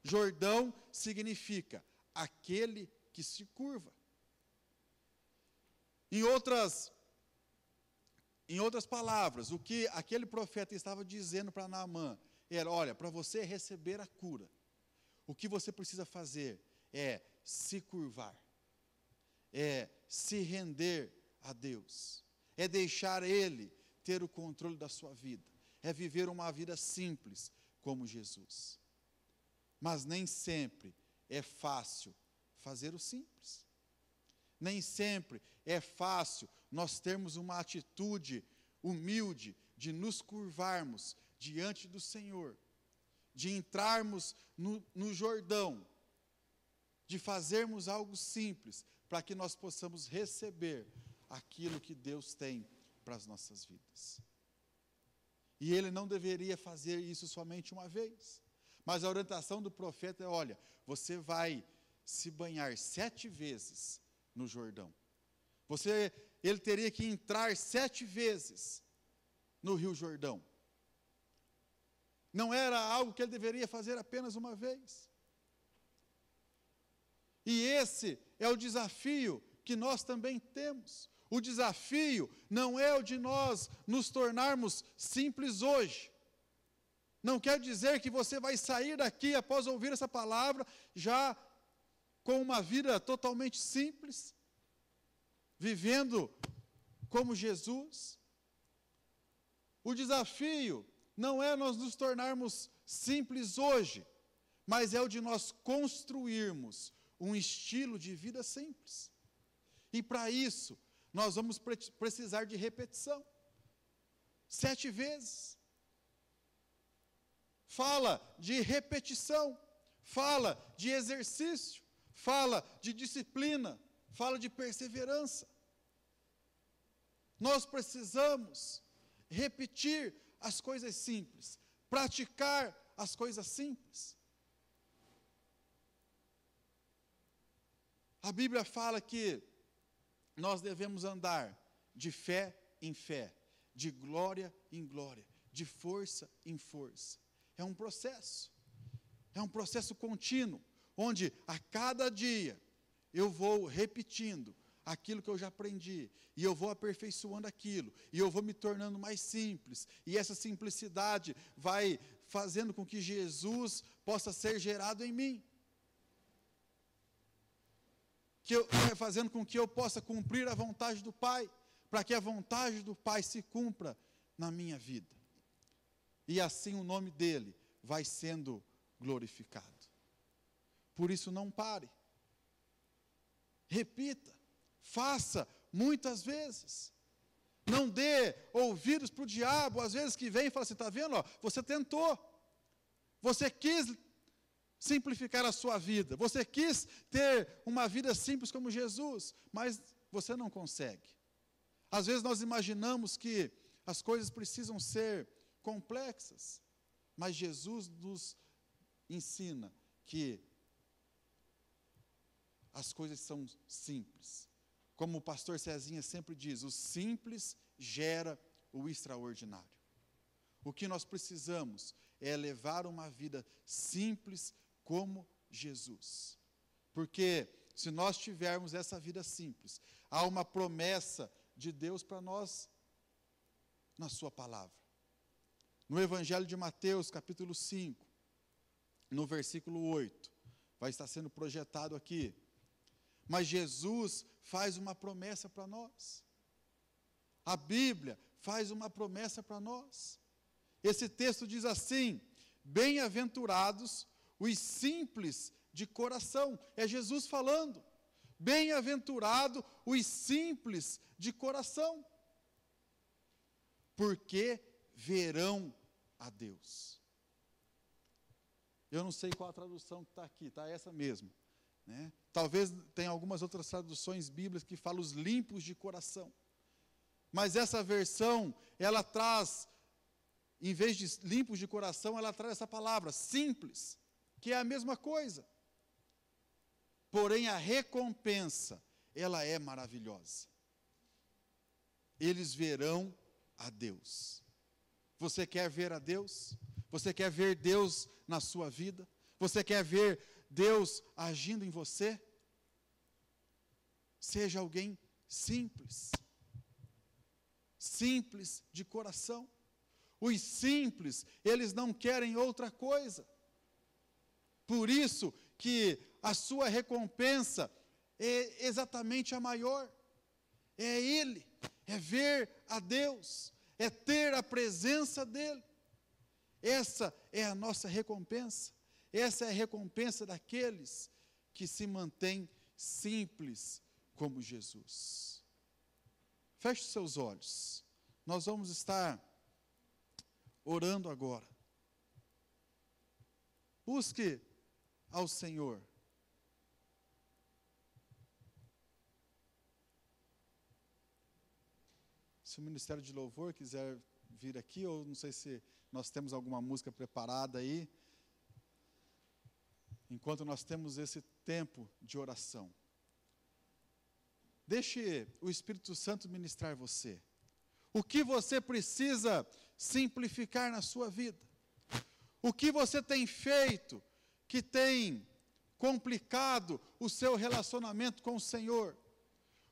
Speaker 4: Jordão significa aquele que se curva. Em outras palavras, o que aquele profeta estava dizendo para Naamã era: olha, para você receber a cura, o que você precisa fazer é se curvar, é se render a Deus, é deixar Ele ter o controle da sua vida, é viver uma vida simples como Jesus. Mas nem sempre é fácil fazer o simples. Nem sempre é fácil nós termos uma atitude humilde de nos curvarmos diante do Senhor, de entrarmos no Jordão, de fazermos algo simples para que nós possamos receber aquilo que Deus tem para as nossas vidas. E Ele não deveria fazer isso somente uma vez, Mas a orientação do profeta é, olha, você vai se banhar 7 vezes no Jordão. Ele teria que entrar 7 vezes no Rio Jordão. Não era algo que ele deveria fazer apenas uma vez. E esse é o desafio que nós também temos. O desafio não é o de nós nos tornarmos simples hoje. Não quer dizer que você vai sair daqui após ouvir essa palavra já com uma vida totalmente simples, vivendo como Jesus. O desafio não é nós nos tornarmos simples hoje, mas é o de nós construirmos um estilo de vida simples. E para isso, nós vamos precisar de repetição. 7 vezes. Fala de repetição, fala de exercício, fala de disciplina, fala de perseverança. Nós precisamos repetir as coisas simples, praticar as coisas simples. A Bíblia fala que nós devemos andar de fé em fé, de glória em glória, de força em força. É um processo contínuo, onde a cada dia eu vou repetindo aquilo que eu já aprendi, e eu vou aperfeiçoando aquilo, e eu vou me tornando mais simples, e essa simplicidade vai fazendo com que Jesus possa ser gerado em mim, vai fazendo com que eu possa cumprir a vontade do Pai, para que a vontade do Pai se cumpra na minha vida, e assim o nome dele vai sendo glorificado. Por isso não pare, repita, faça muitas vezes, não dê ouvidos para o diabo, às vezes que vem e fala assim, está vendo, ó, você tentou, você quis simplificar a sua vida, você quis ter uma vida simples como Jesus, mas você não consegue. Às vezes nós imaginamos que as coisas precisam ser complexas, mas Jesus nos ensina que as coisas são simples. Como o pastor Cezinha sempre diz, o simples gera o extraordinário. O que nós precisamos é levar uma vida simples como Jesus. Porque se nós tivermos essa vida simples, há uma promessa de Deus para nós na sua palavra. No Evangelho de Mateus, capítulo 5, no versículo 8, vai estar sendo projetado aqui. Mas Jesus faz uma promessa para nós. A Bíblia faz uma promessa para nós. Esse texto diz assim: bem-aventurados os simples de coração. É Jesus falando. Bem-aventurado os simples de coração, porque verão a Deus. Eu não sei qual a tradução que está aqui, está essa mesmo, né? Talvez tenha algumas outras traduções bíblicas que falam os limpos de coração, mas essa versão, ela traz, em vez de limpos de coração, ela traz essa palavra, simples, que é a mesma coisa, porém a recompensa, ela é maravilhosa. Eles verão a Deus. Você quer ver a Deus? Você quer ver Deus na sua vida? Você quer ver Deus agindo em você? Seja alguém simples. Simples de coração. Os simples, eles não querem outra coisa. Por isso que a sua recompensa é exatamente a maior. É Ele, é ver a Deus, é ter a presença dEle. Essa é a nossa recompensa. Essa é a recompensa daqueles que se mantêm simples como Jesus. Feche os seus olhos. Nós vamos estar orando agora. Busque ao Senhor. Se o Ministério de Louvor quiser vir aqui, ou não sei se nós temos alguma música preparada aí, enquanto nós temos esse tempo de oração, deixe o Espírito Santo ministrar você. O que você precisa simplificar na sua vida? O que você tem feito que tem complicado o seu relacionamento com o Senhor?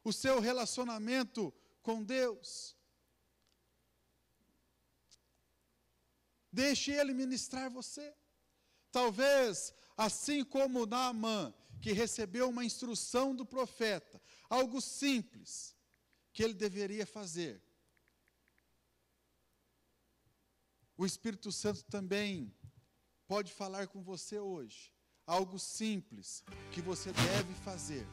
Speaker 4: O seu relacionamento com Deus? Deixe Ele ministrar você. Talvez, assim como Naamã, que recebeu uma instrução do profeta, algo simples que ele deveria fazer, o Espírito Santo também pode falar com você hoje, algo simples que você deve fazer,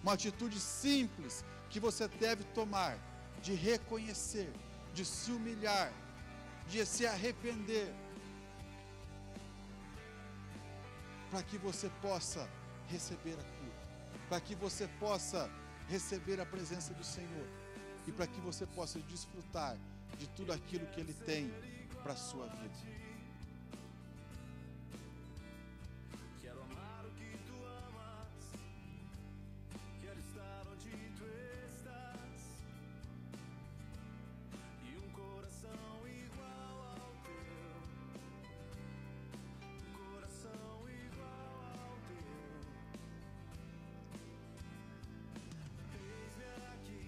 Speaker 4: uma atitude simples que você deve tomar, de reconhecer, de se humilhar, de se arrepender, para que você possa receber a cura, para que você possa receber a presença do Senhor e para que você possa desfrutar de tudo aquilo que Ele tem para a sua vida.
Speaker 5: Quero amar o que tu amas, quero estar onde tu estás, e um coração igual ao teu, um coração igual ao teu. Eis-me aqui,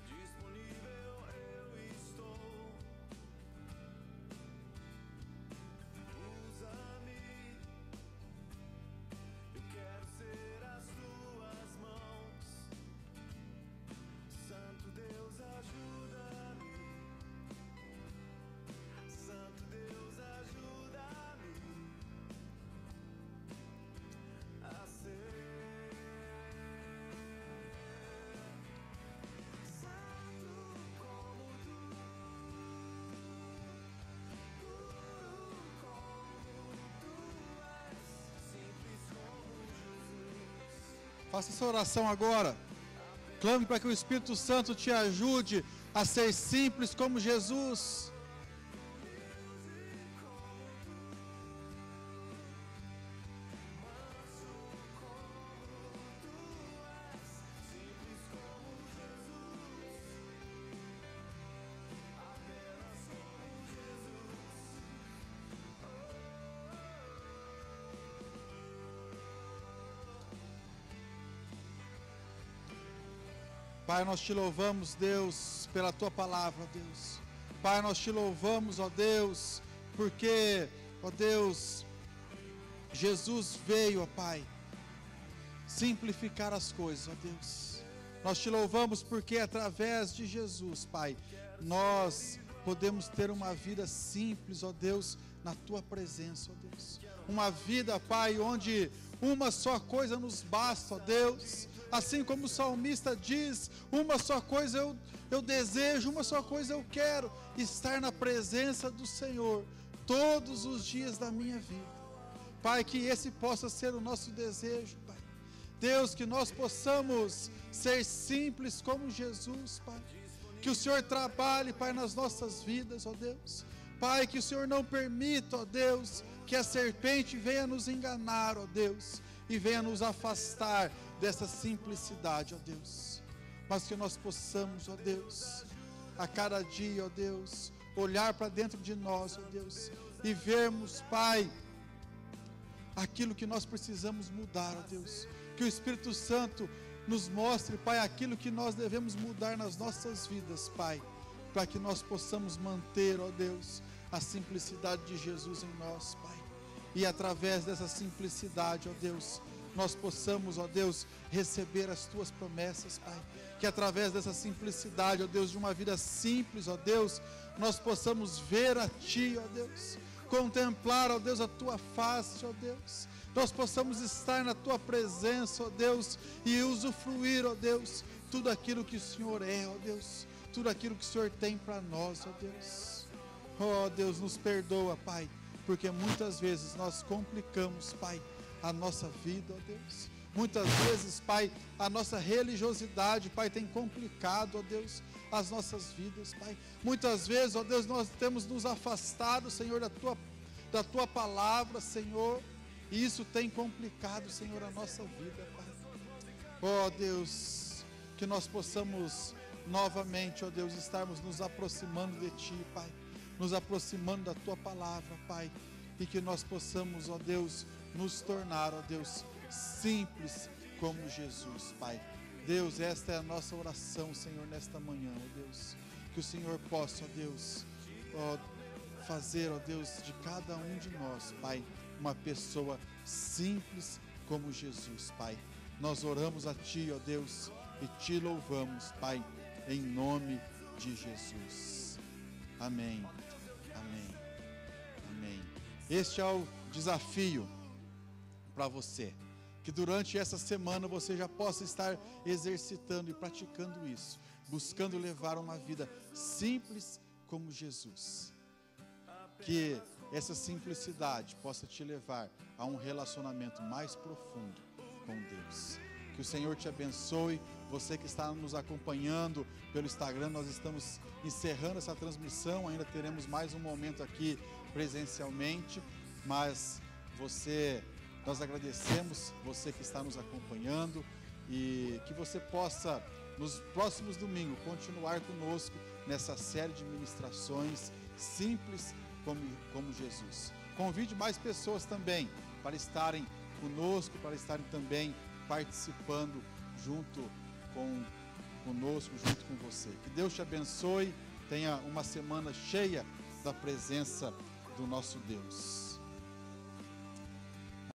Speaker 5: disponível eu estou. Usa-me, eu quero ser as tuas mãos. Santo Deus, ajuda-me. Santo Deus, ajuda-me a ser santo como tu, puro como tu és, simples como Jesus.
Speaker 4: Faça essa oração agora. Clame para que o Espírito Santo te ajude a ser simples como Jesus. Pai, nós te louvamos, Deus, pela tua palavra, Deus. Pai, nós te louvamos, ó Deus, porque, ó Deus, Jesus veio, ó Pai, simplificar as coisas, ó Deus. Nós te louvamos porque através de Jesus, Pai, nós podemos ter uma vida simples, ó Deus, na tua presença, ó Deus. Uma vida, Pai, onde uma só coisa nos basta, ó Deus. Assim como o salmista diz, uma só coisa eu desejo, uma só coisa eu quero, estar na presença do Senhor todos os dias da minha vida. Pai, que esse possa ser o nosso desejo, Pai. Deus, que nós possamos ser simples como Jesus, Pai. Que o Senhor trabalhe, Pai, nas nossas vidas, ó Deus. Pai, que o Senhor não permita, ó Deus, que a serpente venha nos enganar, ó Deus, e venha nos afastar dessa simplicidade, ó Deus. Mas que nós possamos, ó Deus, a cada dia, ó Deus, olhar para dentro de nós, ó Deus, e vermos, Pai, aquilo que nós precisamos mudar, ó Deus. Que o Espírito Santo nos mostre, Pai, aquilo que nós devemos mudar nas nossas vidas, Pai, para que nós possamos manter, ó Deus, a simplicidade de Jesus em nós, Pai. E através dessa simplicidade, ó Deus, nós possamos, ó Deus, receber as tuas promessas, Pai. Que através dessa simplicidade, ó Deus, de uma vida simples, ó Deus, nós possamos ver a Ti, ó Deus, contemplar, ó Deus, a Tua face, ó Deus. Nós possamos estar na Tua presença, ó Deus, e usufruir, ó Deus, tudo aquilo que o Senhor é, ó Deus, tudo aquilo que o Senhor tem para nós, ó Deus. Ó Deus, nos perdoa, Pai, porque muitas vezes nós complicamos, Pai, a nossa vida, ó Deus. Muitas vezes, Pai, a nossa religiosidade, Pai, tem complicado, ó Deus, as nossas vidas, Pai. Muitas vezes, ó Deus, nós temos nos afastado, Senhor, da tua palavra, Senhor, e isso tem complicado, Senhor, a nossa vida, Pai. Ó Deus, que nós possamos novamente, ó Deus, estarmos nos aproximando de Ti, Pai, nos aproximando da Tua palavra, Pai, e que nós possamos, ó Deus, nos tornar, ó Deus, simples como Jesus, Pai. Deus, esta é a nossa oração, Senhor, nesta manhã, ó Deus, que o Senhor possa, ó Deus, fazer, ó Deus, de cada um de nós, Pai, uma pessoa simples como Jesus, Pai. Nós oramos a Ti, ó Deus, e Te louvamos, Pai, em nome de Jesus. Amém, amém, amém. Este é o desafio para você, que durante essa semana você já possa estar exercitando e praticando isso, buscando levar uma vida simples como Jesus. Que essa simplicidade possa te levar a um relacionamento mais profundo com Deus. Que o Senhor te abençoe. Você que está nos acompanhando pelo Instagram, nós estamos encerrando essa transmissão. Ainda teremos mais um momento aqui presencialmente, mas nós agradecemos você que está nos acompanhando e que você possa, nos próximos domingos, continuar conosco nessa série de ministrações simples como Jesus. Convide mais pessoas também para estarem conosco, para estarem também participando conosco, junto com você. Que Deus te abençoe, tenha uma semana cheia da presença do nosso Deus.